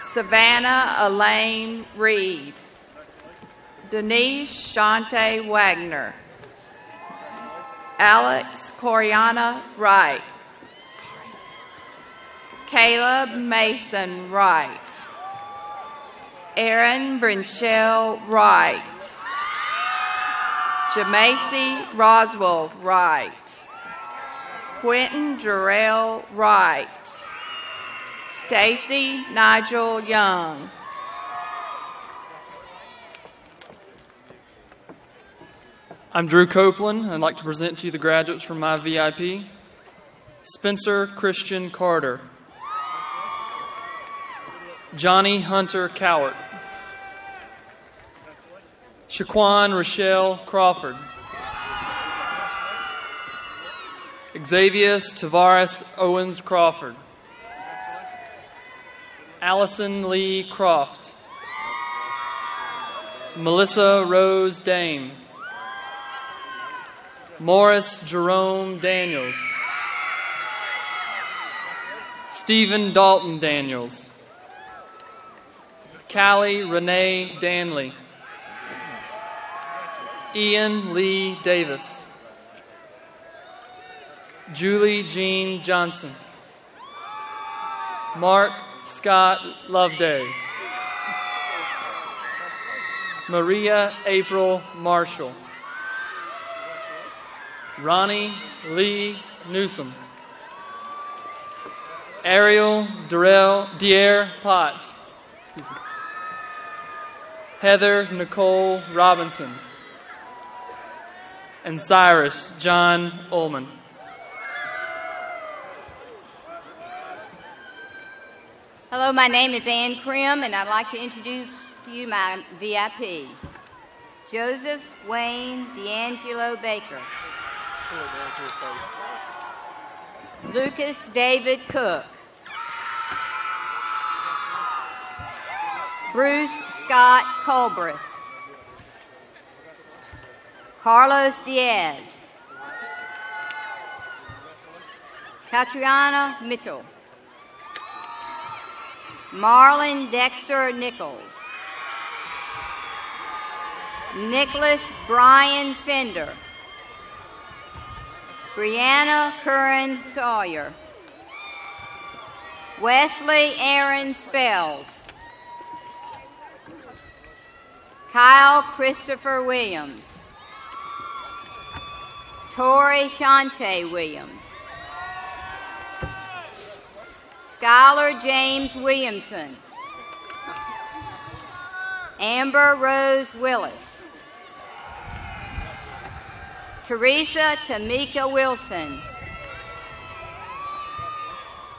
Savannah Elaine Reed, Denise Shante Wagner, Alex Coriana Wright, Caleb Mason Wright, Erin Brinchell Wright. Jamacy Roswell Wright. Quentin Jarrell Wright. Stacy Nigel Young. I'm Drew Copeland, and I'd like to present to you the graduates from my VIP. Spencer Christian Carter. Johnny Hunter Cowart. Shaquan Rochelle Crawford. Xavius Tavares Owens Crawford. Allison Lee Croft. Melissa Rose Dame. Morris Jerome Daniels. Stephen Dalton Daniels. Callie Renee Danley. Ian Lee Davis. Julie Jean Johnson. Mark Scott Loveday. Maria April Marshall. Ronnie Lee Newsom. Ariel Dier Potts. Excuse me. Heather Nicole Robinson. And Cyrus John Ullman. Hello, my name is Ann Krim, and I'd like to introduce to you my VIP. Joseph Wayne D'Angelo Baker. Lucas David Cook. Bruce Scott Colbreth. Carlos Diaz. Catriona Mitchell. Marlon Dexter Nichols. Nicholas Brian Fender. Brianna Curran Sawyer. Wesley Aaron Spells. Kyle Christopher Williams. Tori Shante Williams. Skylar James Williamson. Amber Rose Willis. Teresa Tamika Wilson.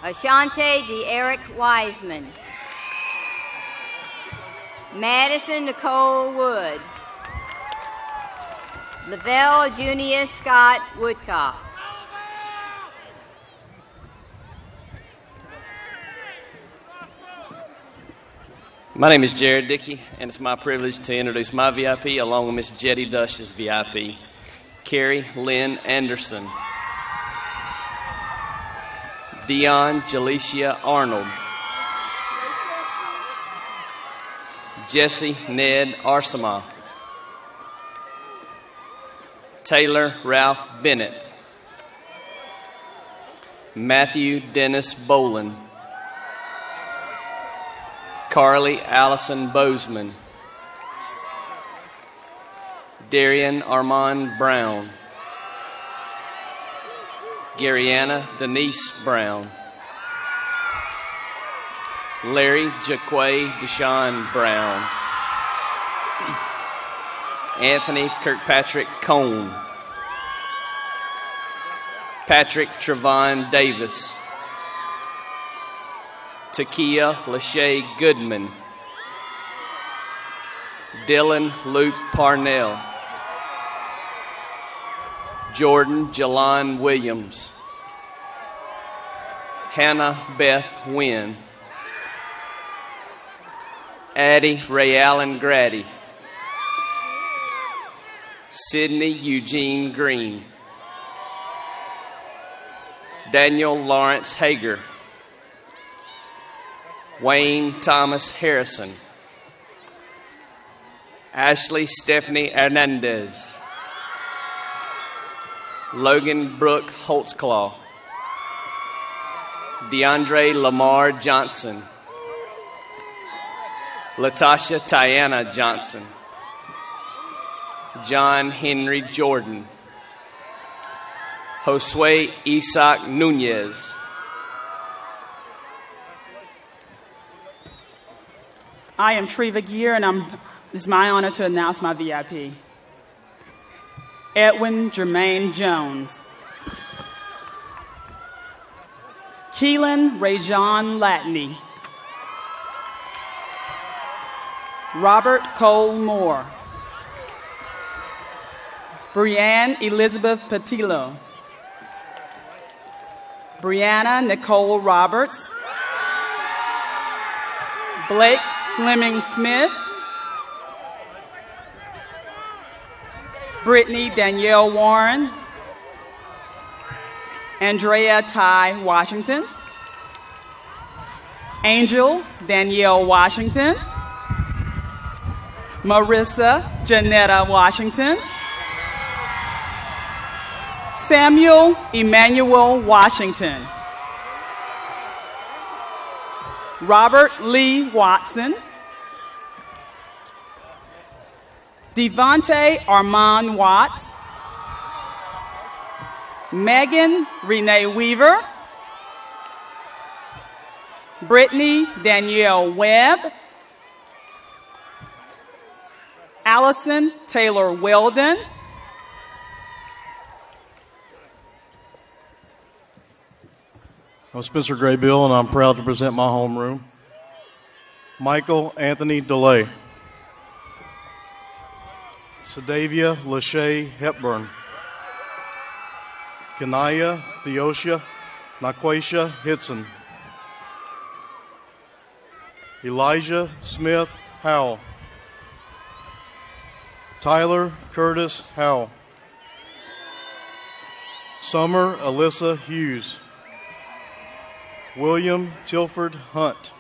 Ashante DeEric Wiseman. Madison Nicole Wood. Lavelle Junius Scott Woodcock. My name is Jared Dickey, and it's my privilege to introduce my VIP along with Miss Jetty Dush's VIP, Carrie Lynn Anderson, Dion Jalicia Arnold, Jesse Ned Arsama, Taylor Ralph Bennett, Matthew Dennis Boland, Carly Allison Bozeman, Darian Armand Brown, Garyana Denise Brown, Larry Jaquay Deshaun Brown, Anthony Kirkpatrick Cone, Patrick Trevon Davis, Takia Lachey Goodman, Dylan Luke Parnell, Jordan Jalon Williams, Hannah Beth Wynn, Addie Ray Allen Grady, Sydney Eugene Green, Daniel Lawrence Hager, Wayne Thomas Harrison, Ashley Stephanie Hernandez, Logan Brooke Holtzclaw, DeAndre Lamar Johnson, Latasha Tiana Johnson, John Henry Jordan, Josue Isaac Nunez, I am Treva Gear, and it's my honor to announce my VIP. Edwin Jermaine Jones, Keelan Rajon Latney, Robert Cole Moore, Brianne Elizabeth Patillo, Brianna Nicole Roberts, Blake Fleming Smith, Brittany Danielle Warren, Andrea Ty Washington, Angel Danielle Washington, Marissa Janetta Washington, Samuel Emmanuel Washington, Robert Lee Watson, Devontae Armand Watts, Megan Renee Weaver, Brittany Danielle Webb, Allison Taylor Weldon, I'm Spencer Graybill, and I'm proud to present my homeroom. Michael Anthony DeLay, Sadavia Lachey Hepburn, Kanaya Theosia Naquasia Hitson, Elijah Smith Howell, Tyler Curtis Howell, Summer Alyssa Hughes, William Tilford Hunt,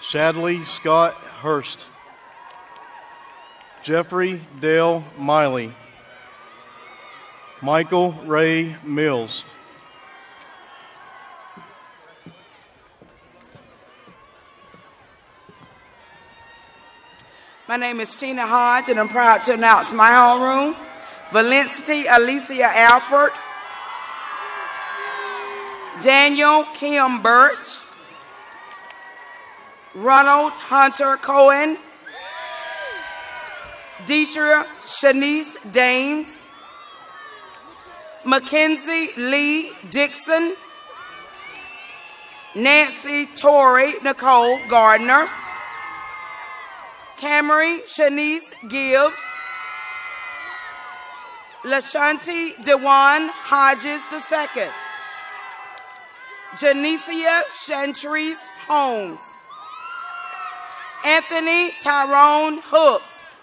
Shadley Scott Hurst, Jeffrey Dale Miley, Michael Ray Mills, My name is Tina Hodge, and I'm proud to announce my homeroom. Valencity Alicia Alford, Daniel Kim Birch, Ronald Hunter Cohen, Deidre Shanice Dames, Mackenzie Lee Dixon, Nancy Torrey Nicole Gardner, Camry Shanice Gibbs, LaShanti Dewan Hodges II, Janicia Chantrice Holmes, Anthony Tyrone Hooks,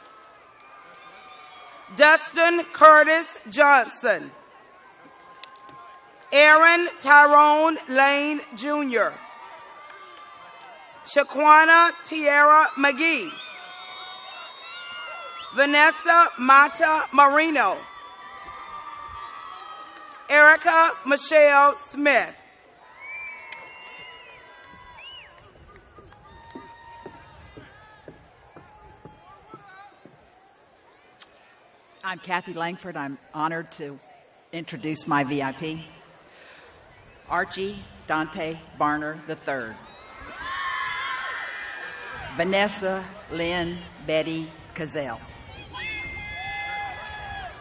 Dustin Curtis Johnson, Erin Tyrone Lane Jr., Shaquana Tierra McGee, Vanessa Mata Marino, Erica Michelle Smith. I'm Kathy Langford. I'm honored to introduce my VIP. Archie Dante Barner III. Vanessa Lynn Betty Cazell.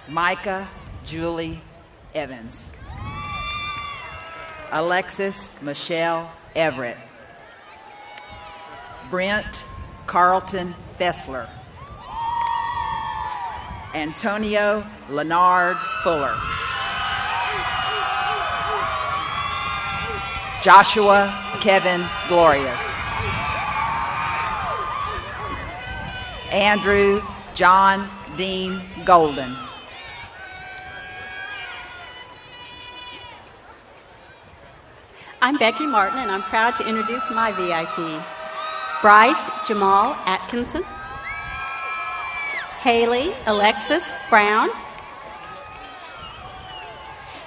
Micah Julie Evans. Alexis Michelle Everett. Brent Carlton Fessler. Antonio Leonard Fuller. Joshua Kevin Glorious. Andrew John Dean Golden. I'm Becky Martin, and I'm proud to introduce my VIP. Bryce Jamal Atkinson, Haley Alexis Brown,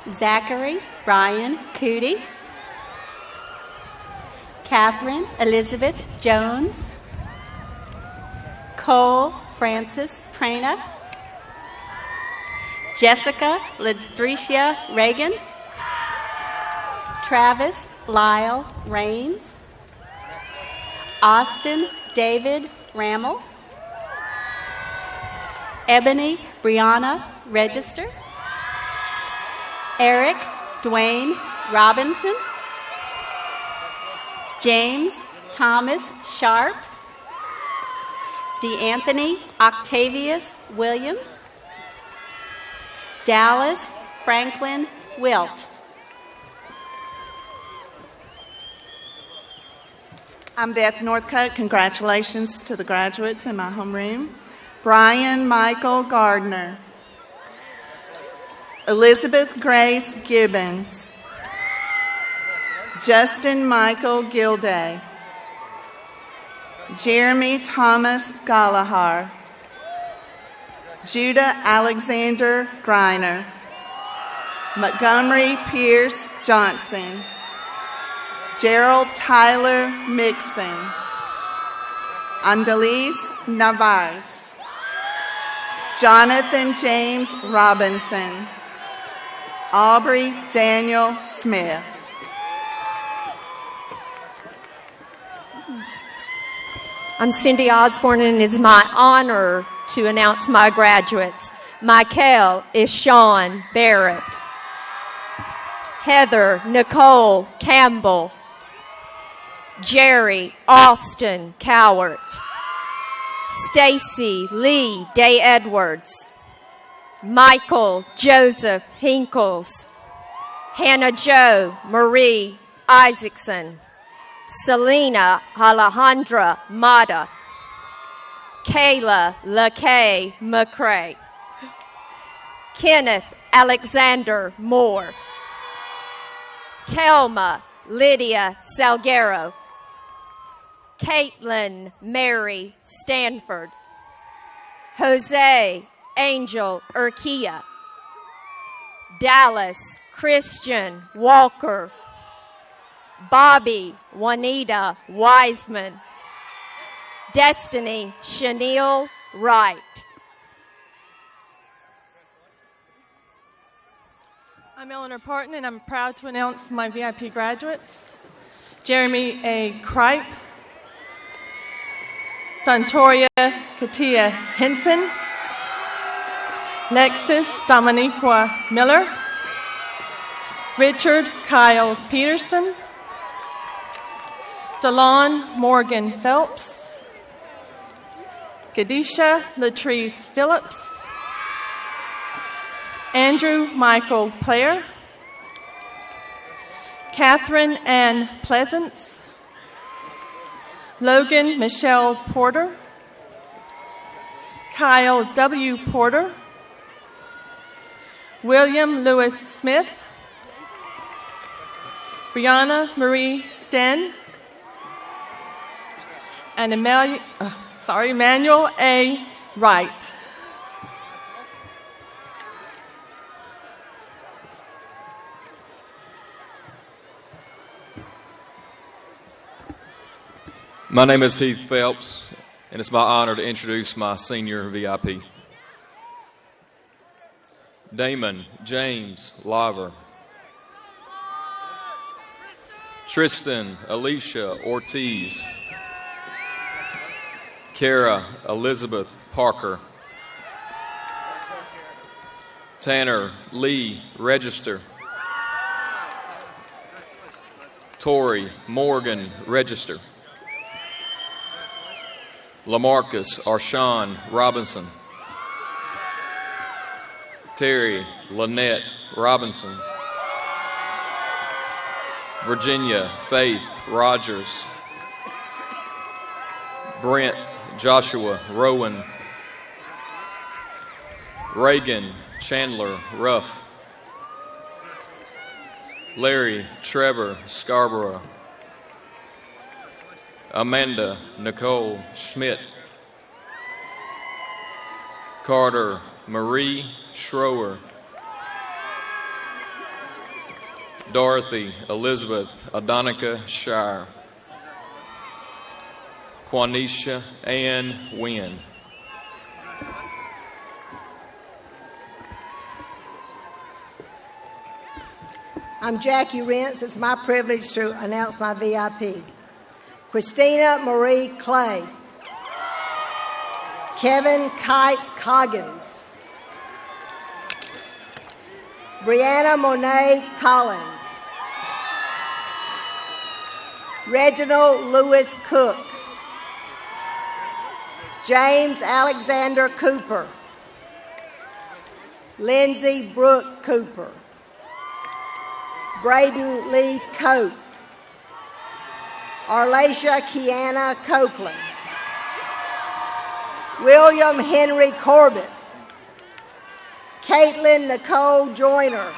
Zachary Ryan Cootie, Katherine Elizabeth Jones, Cole Francis Prana, Jessica Ladricia Reagan, Travis Lyle Rains, Austin David Rammel, Ebony Brianna Register, Eric Dwayne Robinson, James Thomas Sharp, DeAnthony Octavius Williams, Dallas Franklin Wilt. I'm Beth Northcote. Congratulations to the graduates in my homeroom. Brian Michael Gardner, Elizabeth Grace Gibbons, Justin Michael Gilday, Jeremy Thomas Gallagher, Judah Alexander Greiner, Montgomery Pierce Johnson, Gerald Tyler Mixon, Andalise Navarez, Jonathan James Robinson, Aubrey Daniel Smith. I'm Cindy Osborne, and it is my honor to announce my graduates. Michael Ishawn Barrett, Heather Nicole Campbell, Jerry Austin Cowart, Stacy Lee Day Edwards, Michael Joseph Hinkles, Hannah Jo Marie Isaacson, Selena Alejandra Mata, Kayla LaKay McCrae, Kenneth Alexander Moore, Telma Lydia Salguero, Caitlin Mary Stanford, Jose Angel Urquia, Dallas Christian Walker, Bobby Juanita Wiseman, Destiny Chanel Wright. I'm Eleanor Parton, and I'm proud to announce my VIP graduates. Jeremy A. Kripe, Dontoria Katia Henson, Nexus Dominiqua Miller, Richard Kyle Peterson, Delon Morgan Phelps, Gadisha Latrice Phillips, Andrew Michael Player, Catherine Ann Pleasance, Logan Michelle Porter, Kyle W. Porter, William Lewis Smith, Brianna Marie Sten, and Emmanuel A. Wright. My name is Heath Phelps, and it's my honor to introduce my senior VIP. Damon James Laver, Tristan Alicia Ortiz, Kara Elizabeth Parker, Tanner Lee Register, Tori Morgan Register, Lamarcus Arshawn Robinson, Terry Lynette Robinson, Virginia Faith Rogers, Brent Joshua Rowan, Reagan Chandler Ruff, Larry Trevor Scarborough, Amanda Nicole Schmidt, Carter Marie Schroer, Dorothy Elizabeth Adonica Shire, Quanisha Ann Wynn. I'm Jackie Rentz. It's my privilege to announce my VIP. Christina Marie Clay. Kevin Kite Coggins. Brianna Monet Collins. Reginald Lewis Cook. James Alexander Cooper. Lindsay Brooke Cooper. Braden Lee Coate. Arlacia Kiana Copeland. William Henry Corbett. Caitlin Nicole Joyner.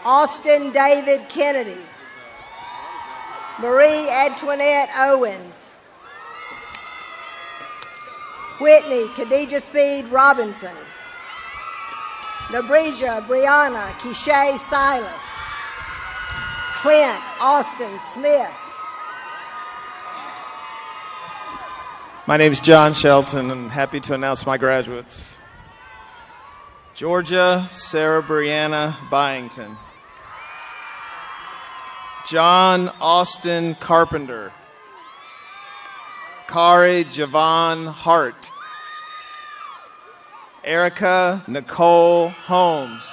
Austin David Kennedy. Marie Antoinette Owens. Whitney Khadijah Speed Robinson. Nabreja Brianna Kishay Silas. Clint Austin Smith. My name is John Shelton, and I'm happy to announce my graduates. Georgia Sarah Brianna Byington. John Austin Carpenter. Kari Javon Hart. Erica Nicole Holmes.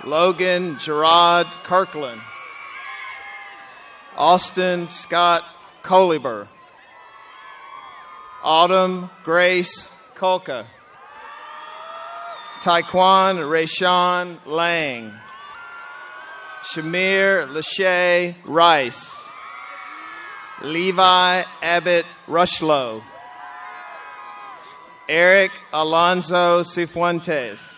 Logan Gerard Kirkland. Austin Scott Coliber. Autumn Grace Kolka. Taekwon Rayshawn Lang. Shamir Lachey Rice. Levi Abbott Rushlow. Eric Alonzo Cifuentes.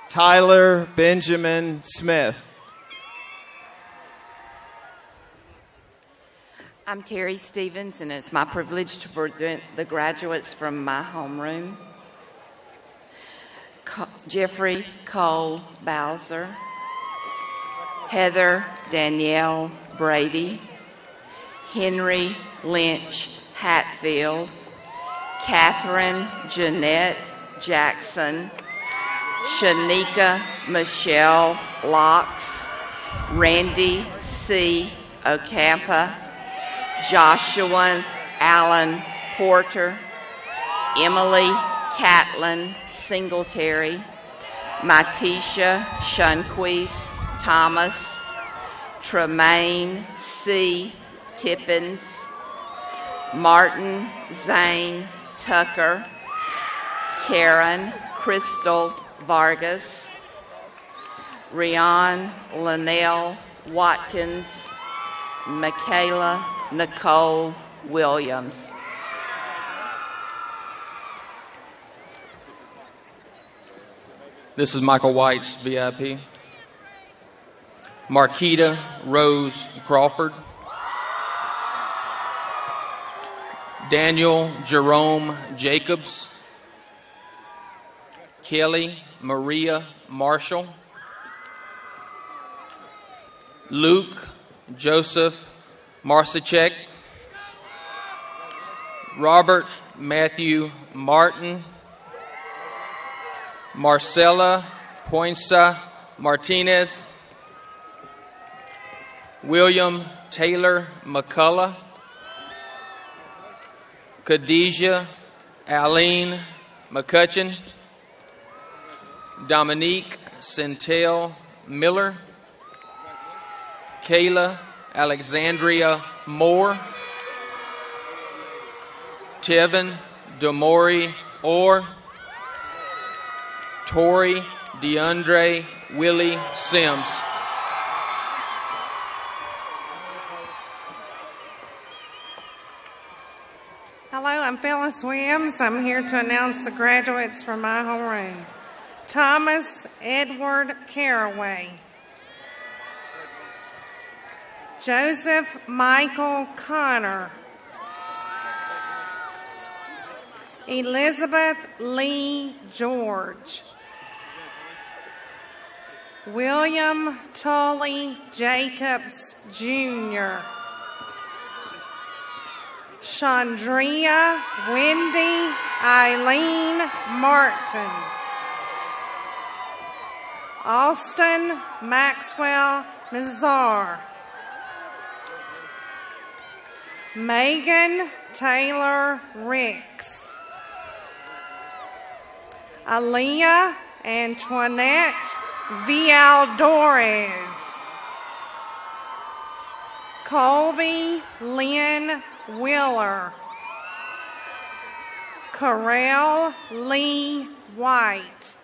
Tyler Benjamin Smith. I'm Terry Stevens, and it's my privilege to present the graduates from my homeroom. Jeffrey Cole Bowser. Heather Danielle Brady. Henry Lynch Hatfield. Katherine Jeanette Jackson. Shanika Michelle Locks. Randy C. Ocampa. Joshua Allen Porter. Emily Catlin Singletary. Matisha Shunquist Thomas. Tremaine C. Tippins. Martin Zane Tucker. Karen Crystal Vargas. Rian Linnell Watkins. Michaela Nicole Williams. This is Michael White's VIP. Marquita Rose Crawford. Daniel Jerome Jacobs. Kelly Maria Marshall. Luke Joseph Marcichek. Robert Matthew Martin. Marcella Poinsa Martinez. William Taylor McCullough. Khadijah Aline McCutcheon. Dominique Centel Miller. Kayla Alexandria Moore. Tevin Demori Orr. Tori DeAndre Willie Sims. Hello, I'm Phyllis Williams. I'm here to announce the graduates from my homeroom. Thomas Edward Caraway. Joseph Michael Connor. Elizabeth Lee George. William Tully Jacobs Jr. Chandria Wendy Eileen Martin. Austin Maxwell Nazar. Megan Taylor Ricks. Aaliyah Antoinette Vialdores. Colby Lynn Wheeler. Carell Lee White.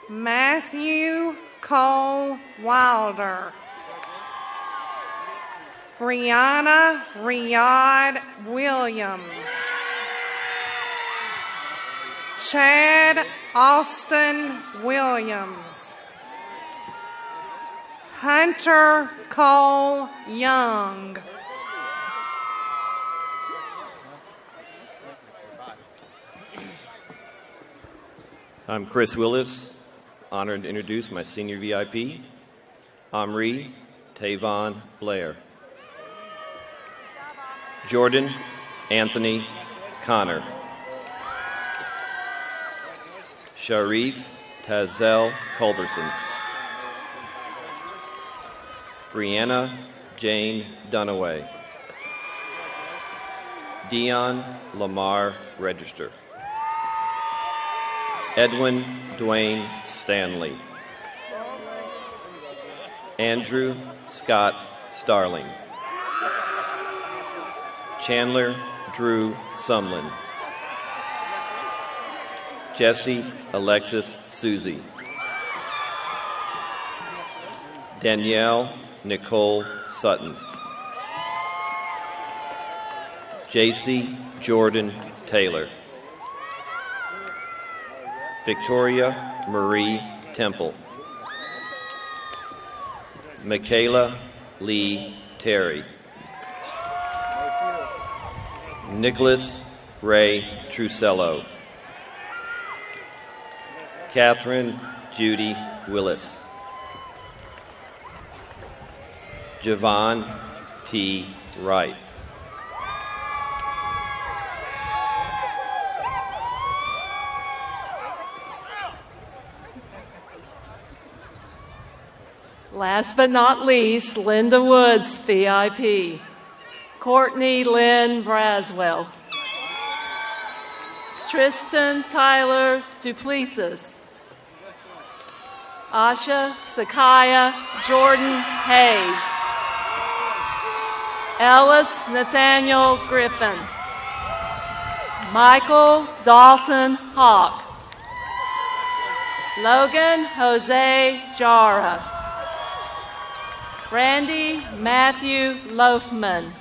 Matthew Cole Wilder. Brianna Riyadh Williams. Chad Austin Williams. Hunter Cole Young. I'm Chris Willis, honored to introduce my senior VIP, Omri Tavon Blair. Jordan Anthony Connor. Sharif Tazel Culberson. Brianna Jane Dunaway. Dion Lamar Register. Edwin Dwayne Stanley. Andrew Scott Starling. Chandler Drew Sumlin. Jesse Alexis Susie. Danielle Nicole Sutton. JC Jordan Taylor. Victoria Marie Temple. Michaela Lee Terry. Nicholas Ray Trusello. Katherine Judy Willis. Javon T. Wright. Last but not least, Linda Woods, VIP. Courtney Lynn Braswell. Tristan Tyler Duplessis. Asha Sakaya Jordan Hayes. Ellis Nathaniel Griffin. Michael Dalton Hawk. Logan Jose Jara. Randy Matthew Loafman.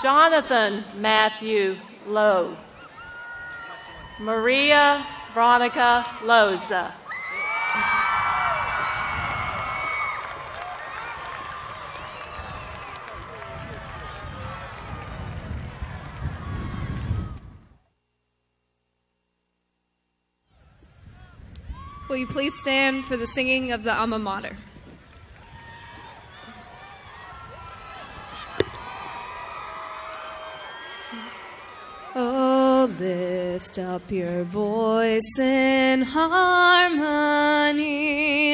Jonathan Matthew Lowe. Maria Veronica Loza. Will you please stand for the singing of the Alma Mater? Oh, lift up your voice in harmony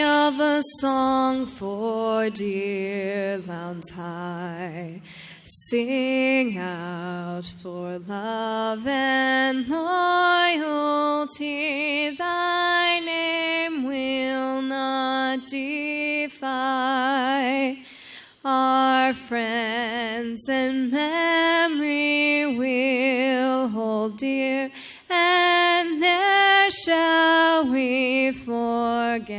of a song for dear Lowndes High. Sing out for love and loyalty, thy name will not defy. Our friends in memory will hold dear, and ne'er shall we forget.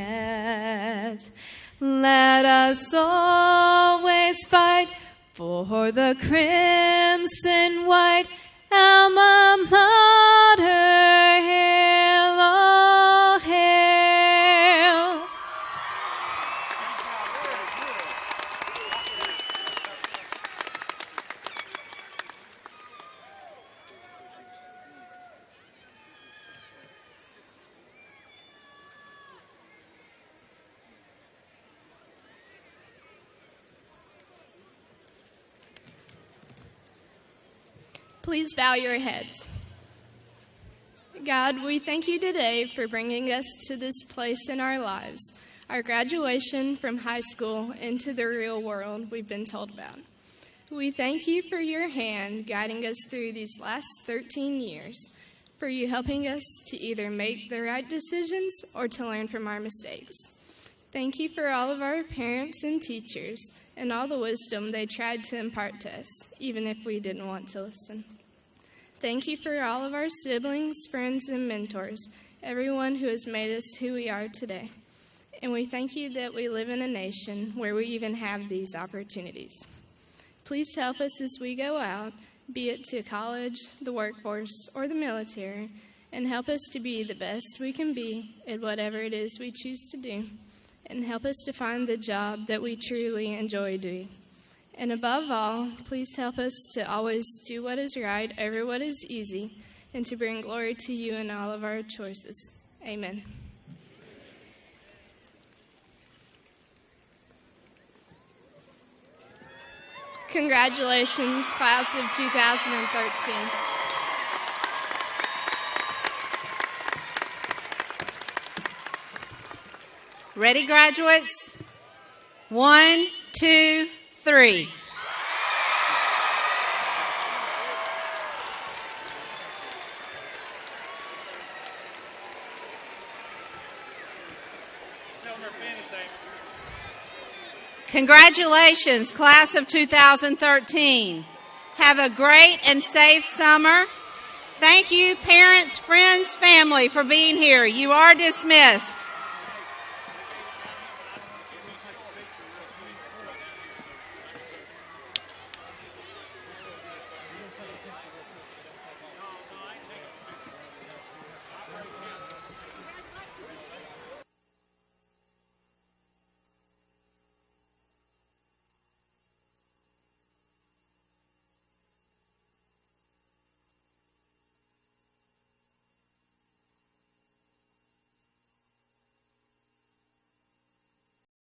Let us always fight for the crimson white. Alma Mater, hail, all hail. Please bow your heads. God, we thank you today for bringing us to this place in our lives, our graduation from high school into the real world we've been told about. We thank you for your hand guiding us through these last 13 years, for you helping us to either make the right decisions or to learn from our mistakes. Thank you for all of our parents and teachers and all the wisdom they tried to impart to us, even if we didn't want to listen. Thank you for all of our siblings, friends, and mentors, everyone who has made us who we are today. And we thank you that we live in a nation where we even have these opportunities. Please help us as we go out, be it to college, the workforce, or the military, and help us to be the best we can be at whatever it is we choose to do, and help us to find the job that we truly enjoy doing. And above all, please help us to always do what is right over what is easy, and to bring glory to you in all of our choices. Amen. Congratulations, class of 2013. Ready, graduates? 1, 2, 3. Congratulations, class of 2013. Have a great and safe summer. Thank you, parents, friends, family, for being here. You are dismissed.